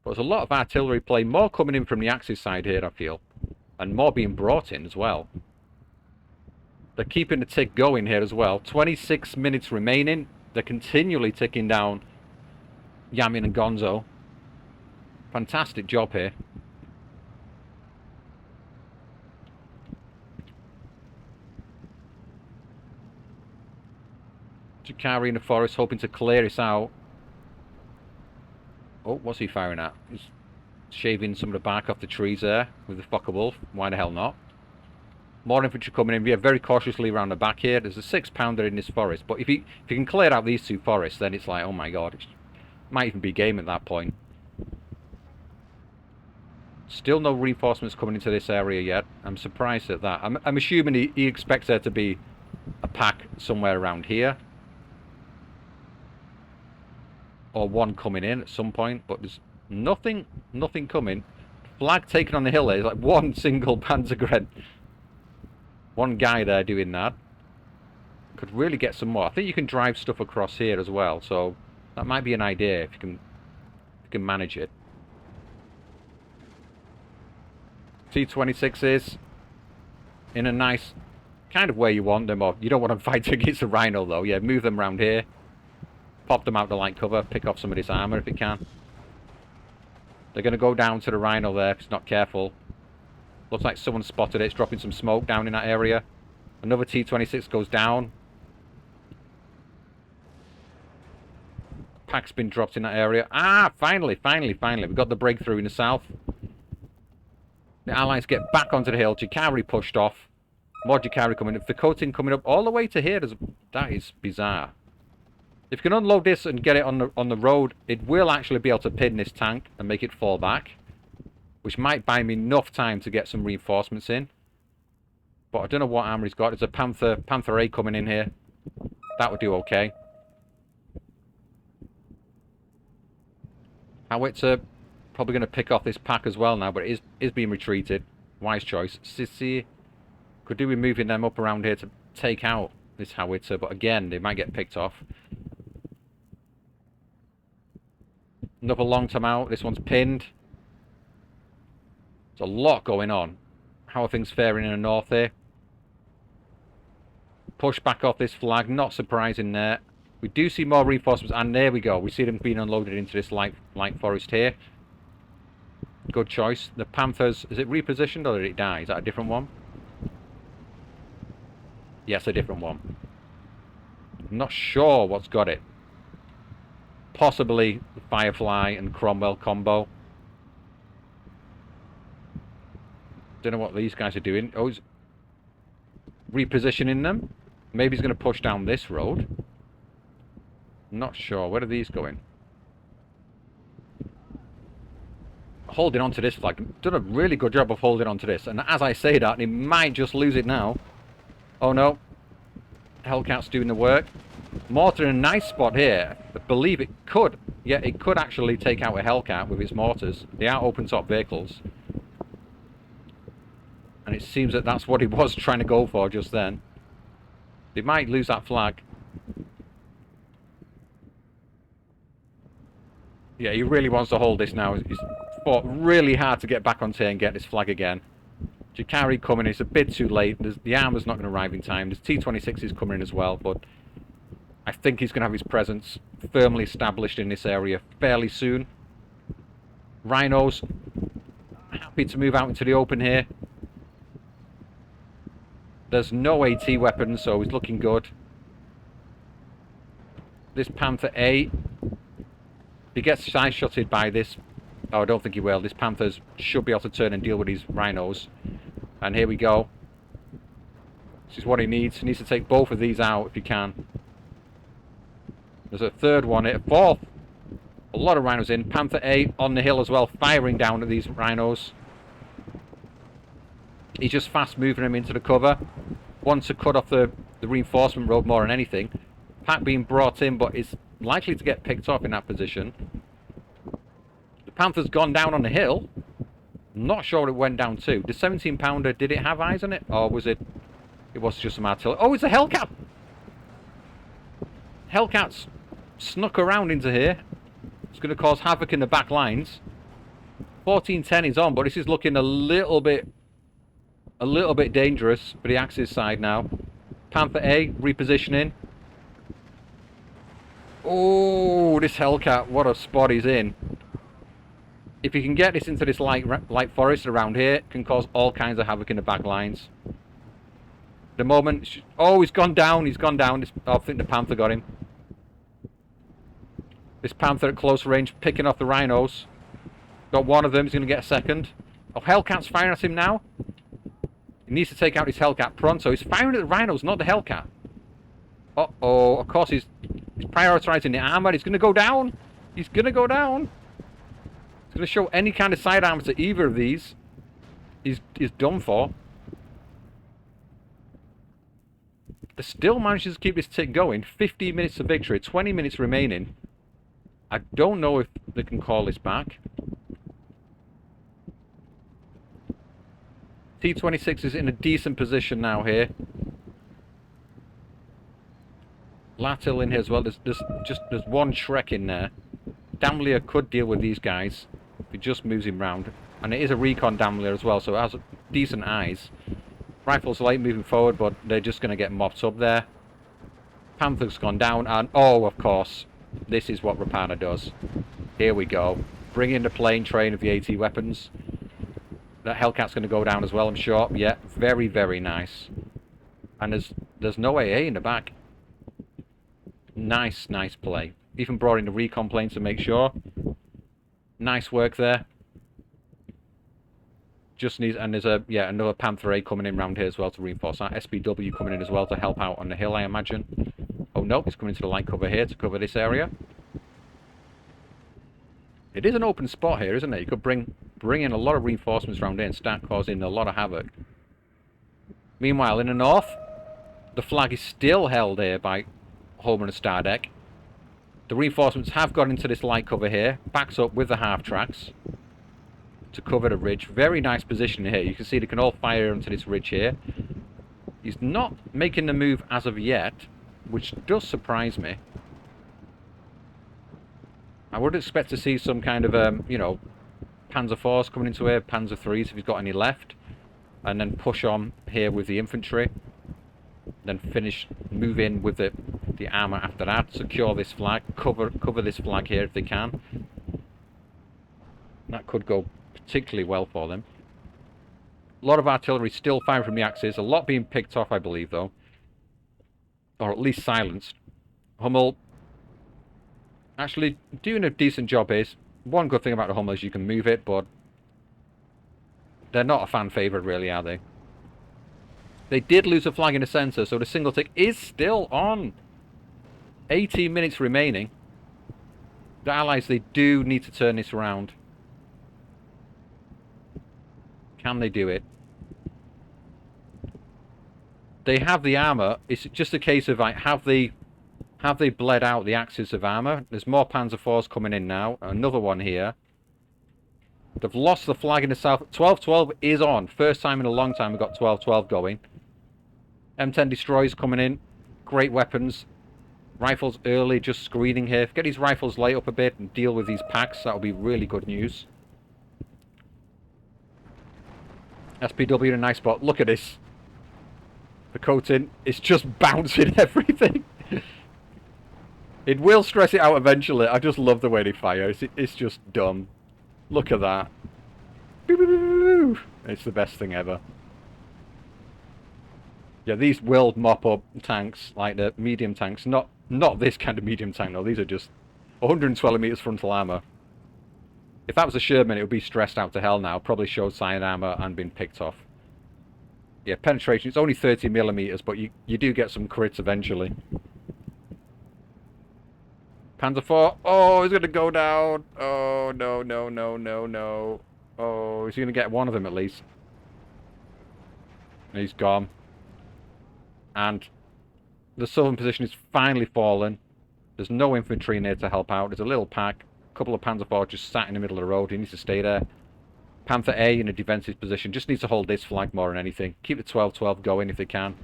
But there's a lot of artillery play. More coming in from the Axis side here, I feel. And more being brought in as well. They're keeping the tick going here as well. 26 minutes remaining. They're continually ticking down Yamin and Gonzo. Fantastic job here. Jakari in the forest hoping to clear this out. Oh, what's he firing at? He's shaving some of the bark off the trees there with the Focke-Wulf. Why the hell not? More infantry coming in. We are very cautiously around the back here. There's a 6-pounder in this forest. But if you can clear out these 2 forests, then it's like, oh my god. It might even be game at that point. Still no reinforcements coming into this area yet. I'm surprised at that. I'm assuming he expects there to be a pack somewhere around here. Or one coming in at some point. But there's nothing coming. Flag taken on the hill there. It's like one single Panzergren. One guy there doing that. Could really get some more. I think you can drive stuff across here as well. So that might be an idea if you can manage it. T-26s in a nice kind of where you want them. Or you don't want them fighting against a Rhino though. Yeah, move them around here. Pop them out the light cover. Pick off some of this armour if you can. They're going to go down to the Rhino there if it's not careful. Looks like someone spotted it. It's dropping some smoke down in that area. Another T-26 goes down. Pack's been dropped in that area. Ah, finally. We've got the breakthrough in the south. The Allies get back onto the hill. Jakari pushed off. More Jakari coming up. The coating coming up all the way to here. That is bizarre. If you can unload this and get it on the road, it will actually be able to pin this tank and make it fall back, which might buy me enough time to get some reinforcements in. But I don't know what armor he's got. There's a Panther A coming in here. That would do okay. Howitzer probably going to pick off this pack as well now, but it is being retreated. Wise choice. Sissy could do with moving them up around here to take out this howitzer, but again, they might get picked off. Another long time out. This one's pinned. There's a lot going on. How are things faring in the north here? Push back off this flag. Not surprising there. We do see more reinforcements, and there we go. We see them being unloaded into this light forest here. Good choice. The Panthers, is it repositioned or did it die? Is that a different one? Yes, a different one. I'm not sure what's got it. Possibly the Firefly and Cromwell combo. Don't know what these guys are doing. Oh, he's repositioning them. Maybe he's going to push down this road. Not sure. Where are these going? Holding on to this flag. Done a really good job of holding on to this. And as I say that, he might just lose it now. Oh no. Hellcat's doing the work. Mortar in a nice spot here. I believe it could. Yeah, it could actually take out a Hellcat with its mortars. They are open top vehicles. And it seems that that's what he was trying to go for just then. They might lose that flag. Yeah, he really wants to hold this now. He's fought really hard to get back on tier and get this flag again. Jakari coming, it's a bit too late. The armor's not going to arrive in time. There's T-26s coming in as well, but I think he's going to have his presence firmly established in this area fairly soon. Rhinos, happy to move out into the open here. There's no AT weapons, so he's looking good. This Panther A, if he gets side-shotted by this, oh, I don't think he will. This Panthers should be able to turn and deal with these Rhinos. And here we go. This is what he needs. He needs to take both of these out if he can. There's a third one, a fourth. A lot of Rhinos in. Panther A on the hill as well, firing down at these Rhinos. He's just fast moving them into the cover. Wants to cut off the reinforcement road more than anything. Pack being brought in, but is likely to get picked off in that position. The Panther's gone down on the hill. Not sure what it went down to. The 17-pounder, did it have eyes on it? Or was it... It was just some artillery. Oh, it's a Hellcat! Hellcat's snuck around into here. It's going to cause havoc in the back lines. 1410 is on, but this is looking a little bit dangerous for the Axis side now. Panther A repositioning. Oh, this Hellcat, what a spot he's in. If you can get this into this light forest around here, it can cause all kinds of havoc in the back lines. The moment... Oh, he's gone down. He's gone down. I think the Panther got him. This Panther at close range, picking off the Rhinos. Got one of them. He's going to get a second. Oh, Hellcat's firing at him now. He needs to take out his Hellcat pronto. He's firing at the Rhinos, not the Hellcat. Uh-oh. Of course, he's prioritizing the armor. He's going to go down. He's going to go down. He's going to show any kind of side armor to either of these. He's done for. They still manages to keep this tick going. 15 minutes to victory. 20 minutes remaining. I don't know if they can call this back. T-26 is in a decent position now here. Latil in here as well. There's one Shrek in there. Damlier could deal with these guys if he just moves him round. And it is a recon Damlier as well, so it has decent eyes. Rifles late moving forward, but they're just going to get mopped up there. Panther's gone down, and oh, of course, this is what Rapana does. Here we go. Bring in the plane train of the AT weapons. That Hellcat's going to go down as well, I'm sure. Yeah, very, very nice. And there's no AA in the back. Nice, nice play. Even brought in the recon planes to make sure. Nice work there. Just needs, and there's a, yeah, another Panther A coming in round here as well to reinforce that. SPW coming in as well to help out on the hill, I imagine. Oh no, he's coming to the light cover here to cover this area. It is an open spot here, isn't it? You could bring in a lot of reinforcements around here and start causing a lot of havoc. Meanwhile, in the north, the flag is still held here by Homer and Stardekk. The reinforcements have got into this light cover here, backs up with the half tracks to cover the ridge. Very nice position here. You can see they can all fire onto this ridge here. He's not making the move as of yet, which does surprise me. I would expect to see some kind of, you know, Panzer IVs coming into here, Panzer IIIs if he's got any left, and then push on here with the infantry. Then finish, move in with the armour after that, secure this flag, cover this flag here if they can. That could go particularly well for them. A lot of artillery still firing from the axis, a lot being picked off, I believe, though. Or at least silenced. Hummel actually doing a decent job here. One good thing about the Hummel is you can move it, but they're not a fan favourite really, are they? They did lose a flag in the centre, so the single tick is still on. 18 minutes remaining. The Allies, they do need to turn this around. Can they do it? They have the armour. It's just a case of, like, have they bled out the axis of armour? There's more Panzer IVs coming in now. Another one here. They've lost the flag in the south. 12-12 is on. First time in a long time we've got 12-12 going. M10 destroyers coming in. Great weapons. Rifles early, just screening here. Get these rifles light up a bit and deal with these packs. That'll be really good news. SPW in a nice spot. Look at this. The coating is just bouncing everything. It will stress it out eventually. I just love the way they fire. It's just dumb. Look at that. It's the best thing ever. Yeah, these will mop up tanks, like the medium tanks. Not this kind of medium tank, though. These are just 120 meters frontal armor. If that was a Sherman, it would be stressed out to hell now. Probably showed side armor and been picked off. Yeah, penetration, it's only 30 millimeters, but you do get some crits eventually. Panzer IV. Oh, he's going to go down. Oh, no, no, no, no, no. Oh, he's going to get one of them at least. And he's gone. And the southern position is finally fallen. There's no infantry in there to help out. There's a little pack. A couple of Panzer IV just sat in the middle of the road. He needs to stay there. Panther A in a defensive position. Just needs to hold this flag more than anything. Keep the 12-12 going if they can.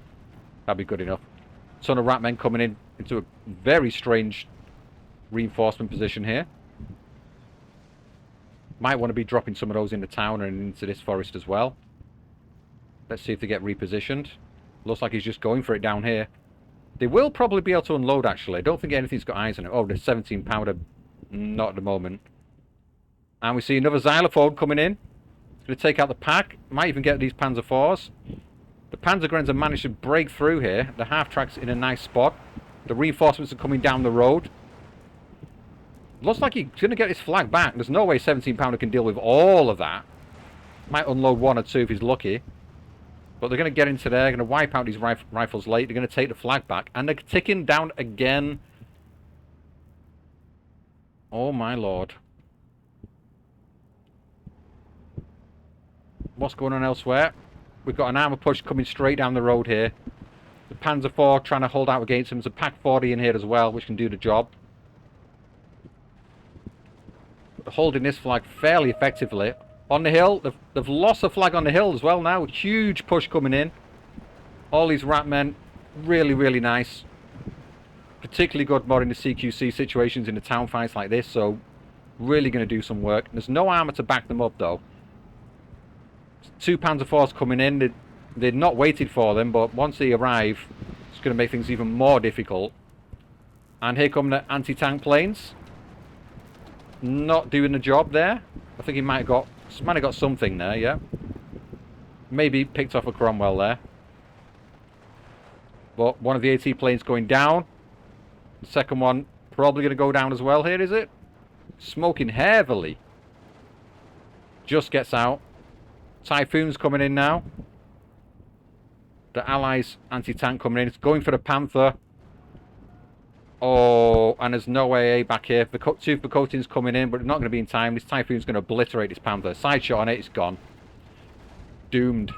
That'd be good enough. Ton of Ratmen coming in into a very strange reinforcement position here. Might want to be dropping some of those in the town and into this forest as well. Let's see if they get repositioned. Looks like he's just going for it down here. They will probably be able to unload, actually. I don't think anything's got eyes on it. Oh, there's 17 powder. Not at the moment. And we see another xylophone coming in. It's going to take out the pack. Might even get these Panzer IVs. The Panzergrens have managed to break through here. The half-track's in a nice spot. The reinforcements are coming down the road. Looks like he's going to get his flag back. There's no way 17 pounder can deal with all of that. Might unload one or two if he's lucky. But they're going to get into there. They're going to wipe out these rifles late. They're going to take the flag back. And they're ticking down again. Oh my lord. What's going on elsewhere? We've got an armour push coming straight down the road here. The Panzer IV trying to hold out against him. There's a Pack 40 in here as well, which can do the job. Holding this flag fairly effectively. On the hill, they've lost a flag on the hill as well now. Huge push coming in. All these Ratmen, really, really nice. Particularly good more in the CQC situations in the town fights like this, so really going to do some work. There's no armour to back them up though. Two Panzer IVs coming in. They'd not waited for them, but once they arrive, it's going to make things even more difficult. And here come the anti-tank planes. Not doing the job there. I think he might have got something there, yeah. Maybe picked off a Cromwell there. But one of the AT planes going down. The second one probably going to go down as well here, is it? Smoking heavily. Just gets out. Typhoon's coming in now. The Allies anti-tank coming in. It's going for the Panther. Oh, and there's no AA back here. Two Vercoatings coming in, but not going to be in time. This Typhoon's going to obliterate this Panther. Side shot on it, it's gone. Doomed.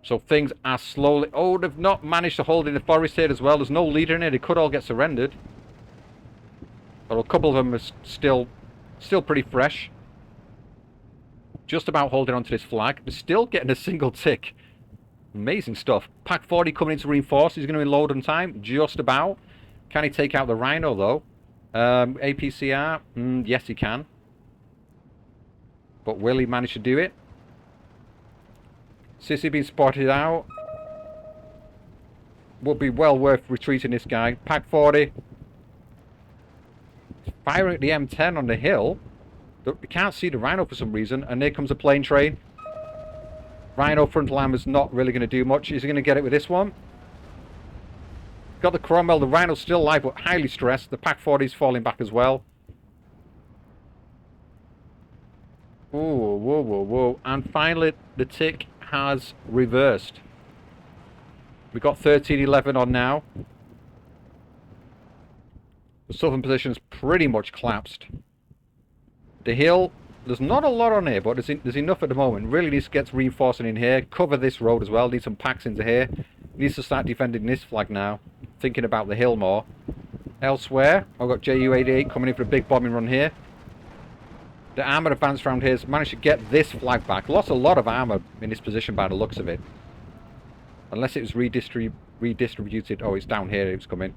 So things are slowly... Oh, they've not managed to hold in the forest here as well. There's no leader in it. They could all get surrendered. But a couple of them are still pretty fresh. Just about holding onto this flag. They're still getting a single tick. Amazing stuff. Pack 40 coming in to reinforce. He's going to unload on time. Just about. Can he take out the Rhino, though? APCR? Yes, he can. But will he manage to do it? Sissy being spotted out. Would be well worth retreating this guy. Pack 40. Firing at the M10 on the hill. We can't see the Rhino for some reason. And there comes a plane train. Rhino frontal armor's not really going to do much. Is he going to get it with this one? Got the Cromwell. The Rhino's still alive, but highly stressed. The Pack 40's falling back as well. Whoa, whoa, whoa, whoa. And finally, the tick has reversed. We've got 13-11 on now. The southern position's pretty much collapsed. The hill, there's not a lot on here, but there's enough at the moment. Really needs to get reinforcing in here. Cover this road as well. Need some packs into here. Needs to start defending this flag now. Thinking about the hill more. Elsewhere, I've got JU-88 coming in for a big bombing run here. The armoured advance round here has managed to get this flag back. Lost a lot of armour in this position by the looks of it. Unless it was redistributed. Oh, it's down here it's coming.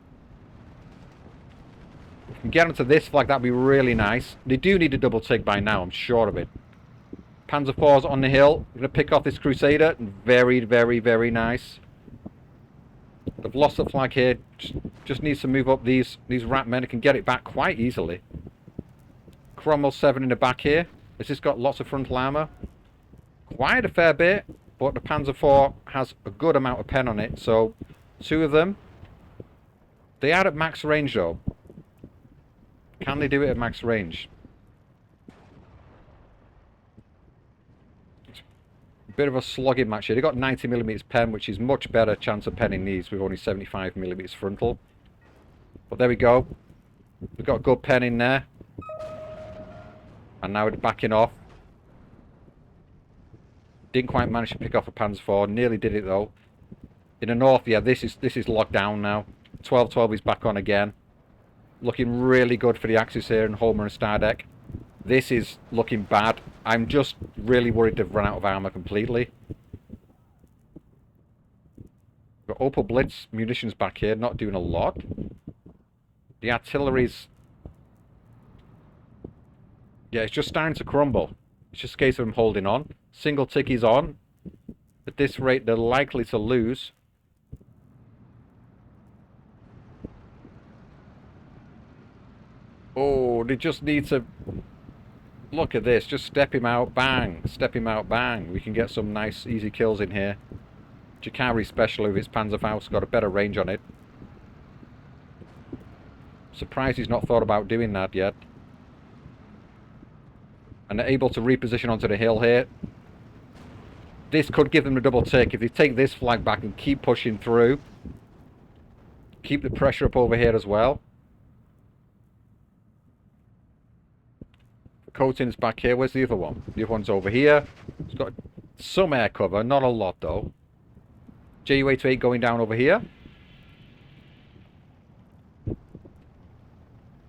If we can get onto this flag, that'd be really nice. They do need a double tick by now, I'm sure of it. Panzer IV's on the hill. I'm going to pick off this Crusader. Very, very, very nice. They've lost the flag here. Just needs to move up these rat men. It can get it back quite easily. Cromwell 7 in the back here. Has this got lots of frontal armour? Quite a fair bit. But the Panzer IV has a good amount of pen on it. So, two of them. They are at max range though. Can they do it at max range? It's a bit of a slogging match here. They've got 90mm pen, which is much better chance of penning these with only 75mm frontal. But there we go. We've got a good pen in there. And now we're backing off. Didn't quite manage to pick off a Panzer IV. Nearly did it though. In the north, yeah, this is locked down now. 12-12 is back on again. Looking really good for the Axis here and Homer and Stardekk. This is looking bad. I'm just really worried they've run out of armour completely. Got Opel Blitz munitions back here, not doing a lot. The artillery's... yeah, it's just starting to crumble. It's just a case of them holding on. Single tick is on. At this rate, they're likely to lose. Oh, they just need to... look at this. Just step him out, bang. Step him out, bang. We can get some nice, easy kills in here. Jakari special with his Panzerfaust's got a better range on it. Surprised he's not thought about doing that yet. And they're able to reposition onto the hill here. This could give them a double tick. If they take this flag back and keep pushing through. Keep the pressure up over here as well. Coating's back here. Where's the other one? The other one's over here. It's got some air cover. Not a lot though. JU-88 going down over here.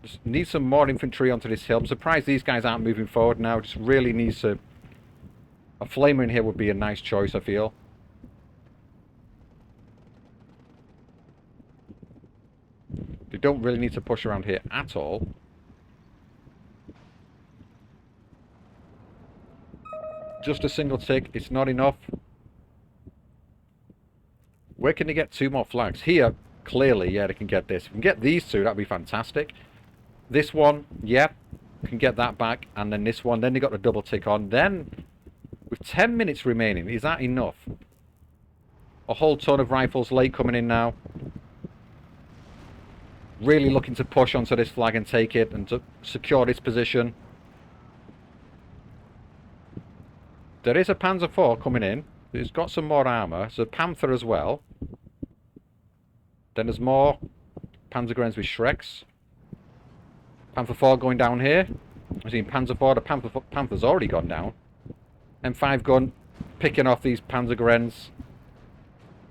Just need some more infantry onto this hill. I'm surprised these guys aren't moving forward now. Just really needs to... a flamer in here would be a nice choice, I feel. They don't really need to push around here at all. Just a single tick. It's not enough. Where can they get two more flags? Here, clearly, yeah, they can get this. If we can get these two, that'd be fantastic. This one, yeah, can get that back. And then this one. Then they got the double tick on. Then, with 10 minutes remaining, is that enough? A whole ton of rifles late coming in now. Really looking to push onto this flag and take it and to secure this position. There is a Panzer IV coming in. It's got some more armour. There's a Panther as well. Then there's more Panzergrenz with Shreks. Panther 4 going down here. I've seen Panzer 4. The Panther's already gone down. M5 gun picking off these Panzergrenz.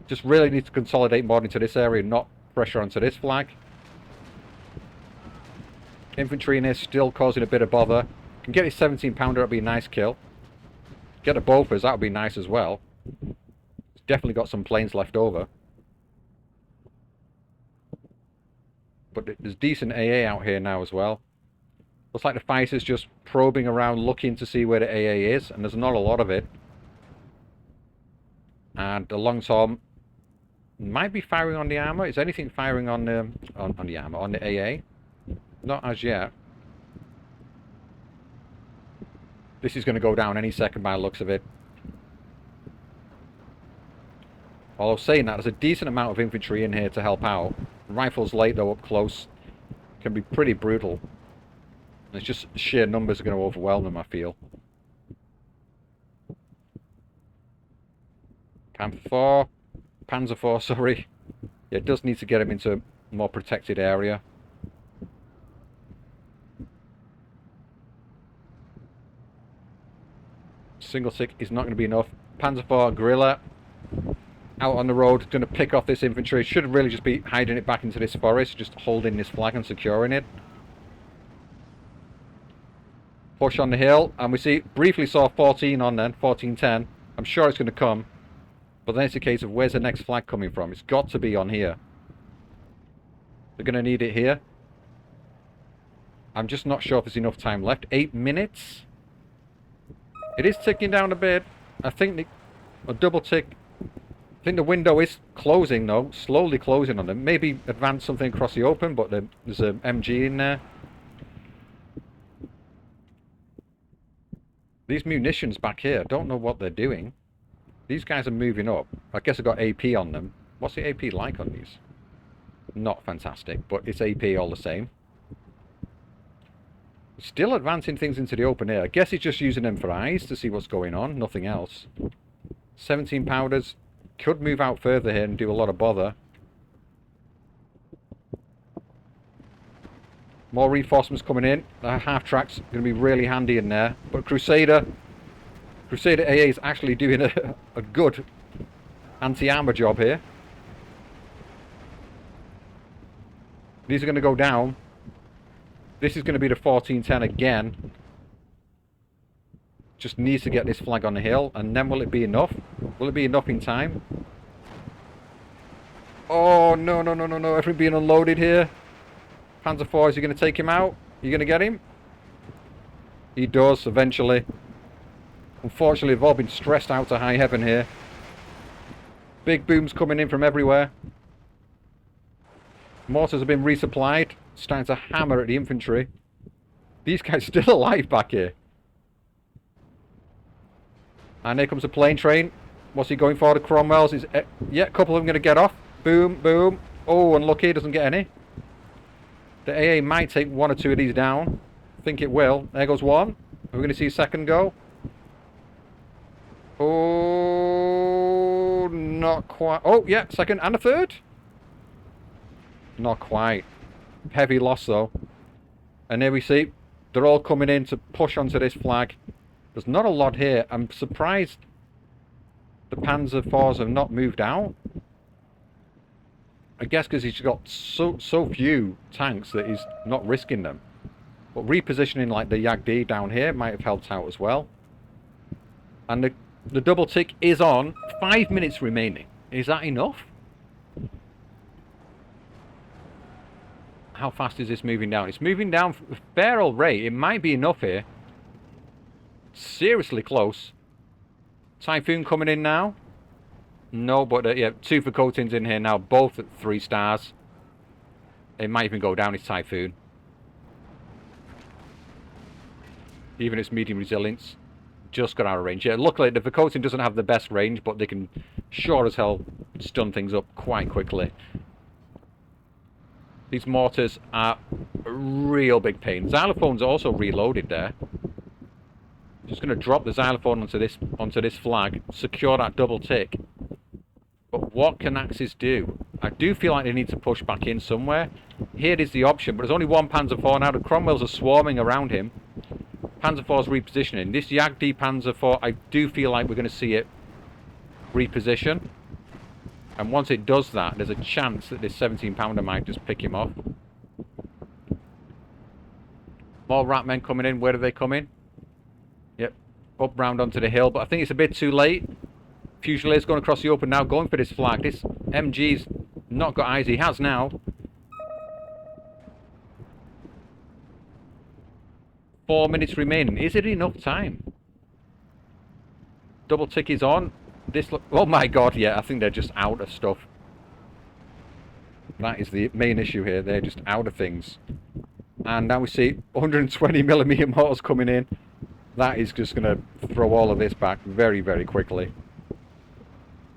Just really need to consolidate more into this area, not pressure onto this flag. Infantry in here still causing a bit of bother. Can get his 17 pounder, that'd be a nice kill. Get a Bofors, that would be nice as well. It's definitely got some planes left over. But there's decent AA out here now as well. Looks like the fighter's just probing around looking to see where the AA is, and there's not a lot of it. And the Longstorm might be firing on the armour. Is anything firing on the armour, on the AA? Not as yet. This is going to go down any second by the looks of it. Although saying that, there's a decent amount of infantry in here to help out. Rifles late though, up close. Can be pretty brutal. And it's just sheer numbers are going to overwhelm them, I feel. Panther 4. Panzer 4, sorry. Yeah, it does need to get him into a more protected area. Single tick is not going to be enough. Panzer 4 Guerrilla out on the road, going to pick off this infantry. Should really just be hiding it back into this forest, just holding this flag and securing it. Push on the hill, and we briefly saw 14 on then, 1410. I'm sure it's going to come, but then it's a case of where's the next flag coming from? It's got to be on here. They're going to need it here. I'm just not sure if there's enough time left. 8 minutes? It is ticking down a bit. I think a double tick. I think the window is closing though, slowly closing on them. Maybe advance something across the open, but there's an MG in there. These munitions back here, don't know what they're doing. These guys are moving up. I guess I've got AP on them. What's the AP like on these? Not fantastic, but it's AP all the same. Still advancing things into the open air. I guess he's just using them for eyes to see what's going on, nothing else. 17 powders. Could move out further here and do a lot of bother. More reinforcements coming in. Half track's going to be really handy in there. But Crusader AA is actually doing a good anti-armor job here. These are going to go down. This is going to be the 1410 again. Just needs to get this flag on the hill, and then will it be enough? Will it be enough in time? Oh, no, no, no, no, no. Everything being unloaded here. Panzer 4, is he going to take him out? Are you going to get him? He does, eventually. Unfortunately, they've all been stressed out to high heaven here. Big booms coming in from everywhere. Mortars have been resupplied. Starting to hammer at the infantry. These guys still alive back here. And here comes a plane train. What's he going for? The Cromwells. Yeah, a couple of them going to get off. Boom, boom. Oh, unlucky. Doesn't get any. The AA might take one or two of these down. I think it will. There goes one. We're going to see a second go. Oh, not quite. Oh, yeah, second and a third. Not quite. Heavy loss, though. And here we see, they're all coming in to push onto this flag. There's not a lot here. I'm surprised the Panzer IVs have not moved out. I guess because he's got so few tanks that he's not risking them. But repositioning like the Yag-D down here might have helped out as well. And the double tick is on. 5 minutes remaining. Is that enough? How fast is this moving down? It's moving down at a fair old rate. It might be enough here. Seriously close. Typhoon coming in now. No, but yeah, 2 for coatings in here now. Both at 3 stars. It might even go down as Typhoon. Even its medium resilience. Just got out of range. Yeah, luckily the Vercoating doesn't have the best range, but they can sure as hell stun things up quite quickly. These mortars are a real big pain. Xylophone's also reloaded there. Just going to drop the xylophone onto this flag, secure that double tick. But what can Axis do? I do feel like they need to push back in somewhere. Here is the option, but there's only one Panzer IV now. The Cromwells are swarming around him. Panzer IV's repositioning. This Yagdi Panzer IV, I do feel like we're going to see it reposition. And once it does that, there's a chance that this 17-pounder might just pick him off. More rat men coming in. Where do they come in? Yep, up round onto the hill, but I think it's a bit too late. Fusilier's going across the open now, going for this flag. This MG's not got eyes. He has now. 4 minutes remaining. Is it enough time? Double tick is on. This look. Oh my god, yeah, I think they're just out of stuff. That is the main issue here. They're just out of things. And now we see 120mm mortars coming in. That is just going to throw all of this back very, very quickly.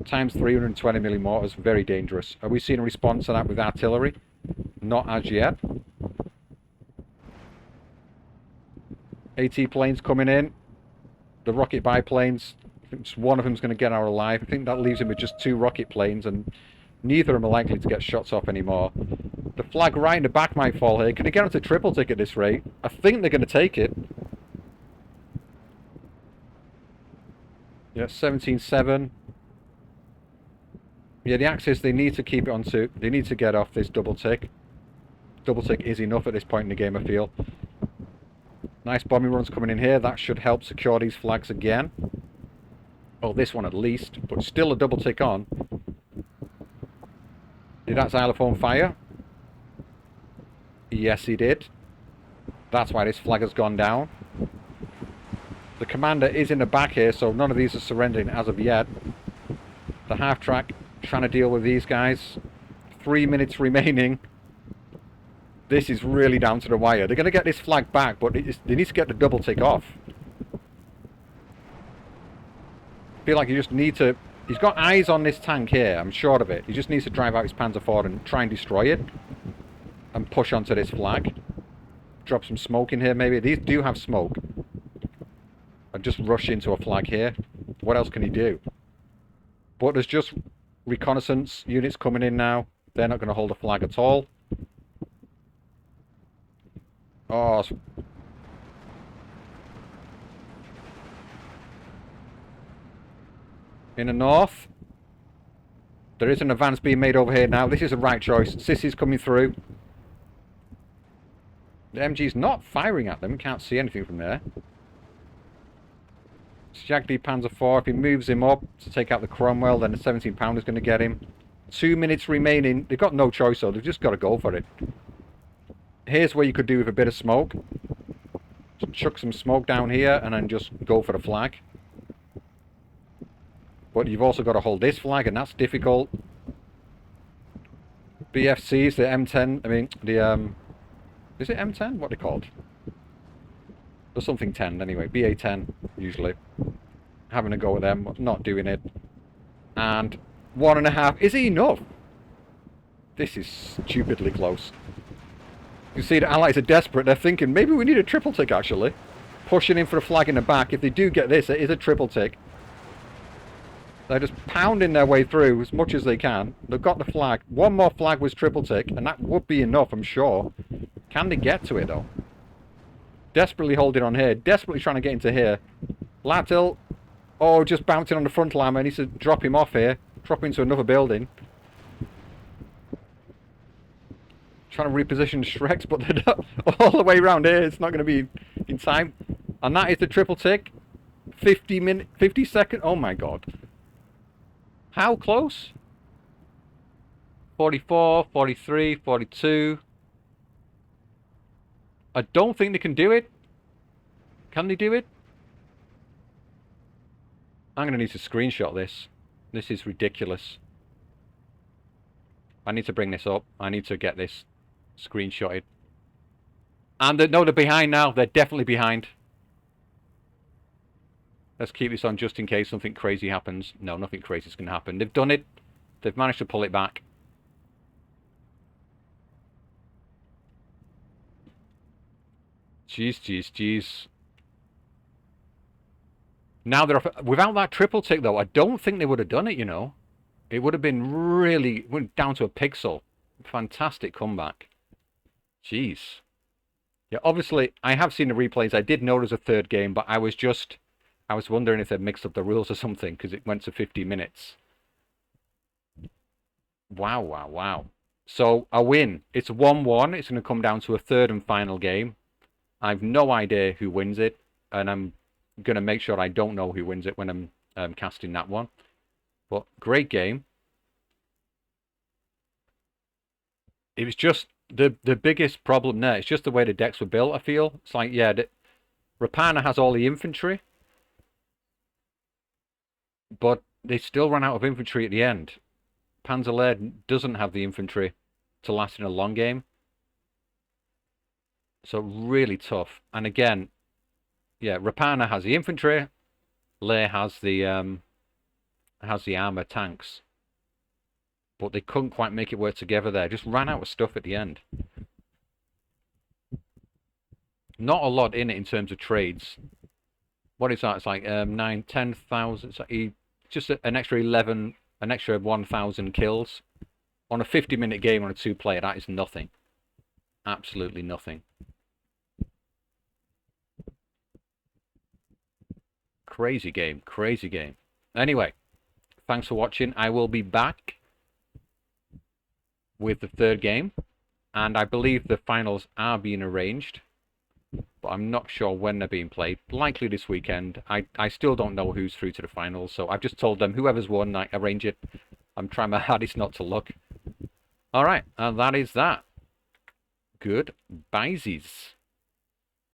Times 320mm mortars, very dangerous. Are we seeing a response to that with artillery? Not as yet. AT planes coming in. The rocket biplanes. I think just one of them's going to get out alive. I think that leaves him with just 2 rocket planes, and neither of them are likely to get shots off anymore. The flag right in the back might fall here. Can they get onto triple tick at this rate? I think they're going to take it. Yeah, 17-7. Yeah, the Axis, they need to keep it onto... They need to get off this double tick. Double tick is enough at this point in the game, I feel. Nice bombing runs coming in here. That should help secure these flags again. Oh, this one at least. But still a double tick on. Did that xylophone fire? Yes, he did. That's why this flag has gone down. The commander is in the back here, so none of these are surrendering as of yet. The half-track trying to deal with these guys. 3 minutes remaining. This is really down to the wire. They're going to get this flag back, but they need to get the double tick off. I feel like you just need to... He's got eyes on this tank here, I'm sure of it. He just needs to drive out his Panzer IV and try and destroy it. And push onto this flag. Drop some smoke in here, maybe. These do have smoke. And just rush into a flag here. What else can he do? But there's just reconnaissance units coming in now. They're not going to hold a flag at all. Oh. In the north. There is an advance being made over here now. This is the right choice. Sissy's coming through. The MG's not firing at them. Can't see anything from there. Jagdi Panzer IV, if he moves him up to take out the Cromwell, then the 17-pounder is going to get him. 2 minutes remaining. They've got no choice, though. They've just got to go for it. Here's what you could do with a bit of smoke. Just chuck some smoke down here and then just go for the flag. But you've also got to hold this flag, and that's difficult. BFCs, the M10, I mean, the, is it M10? What are they called? There's something 10 anyway. BA10, usually. Having a go at them, not doing it. And 1.5. Is it enough? This is stupidly close. You see the Allies are desperate. They're thinking, maybe we need a triple tick, actually. Pushing in for a flag in the back. If they do get this, it is a triple tick. They're just pounding their way through as much as they can. They've got the flag. One more flag was triple tick, and that would be enough, I'm sure. Can they get to it, though? Desperately holding on here. Desperately trying to get into here. Latil. Oh, just bouncing on the front line. I need to drop him off here. Drop into another building. Trying to reposition Shreks, but they're not all the way around here. It's not going to be in time. And that is the triple tick. 50 seconds. Oh my god. How close? 44, 43, 42. I don't think they can do it. Can they do it? I'm going to need to screenshot this. This is ridiculous. I need to bring this up. I need to get this screenshotted. And no, they're behind now. They're definitely behind. Let's keep this on just in case something crazy happens. No, nothing crazy is going to happen. They've done it. They've managed to pull it back. Jeez, jeez, jeez. Now they're off. Without that triple tick, though, I don't think they would have done it, you know. It would have been really went down to a pixel. Fantastic comeback. Jeez. Yeah, obviously, I have seen the replays. I did notice a third game, but I was wondering if they'd mixed up the rules or something because it went to 50 minutes. Wow, wow, wow. So, a win. It's 1-1. It's going to come down to a third and final game. I've no idea who wins it, and I'm going to make sure I don't know who wins it when I'm casting that one. But great game. It was just the biggest problem there. It's just the way the decks were built, I feel. It's like, yeah, Rapana has all the infantry, but they still ran out of infantry at the end. Panzer doesn't have the infantry to last in a long game. So really tough. And again, yeah, Rapana has the infantry, Lair has the armor tanks. But they couldn't quite make it work together there. Just ran out of stuff at the end. Not a lot in it in terms of trades. What is that? It's like 9, 10,000. It's just an extra 11, an extra 1,000 kills. On a 50-minute game on a 2-player, that is nothing. Absolutely nothing. Crazy game, crazy game. Anyway, thanks for watching. I will be back with the third game, and I believe the finals are being arranged, but I'm not sure when they're being played. Likely this weekend. I still don't know who's through to the finals, so I've just told them whoever's won, I arrange it. I'm trying my hardest not to look. Alright, and that is that. Good byesies.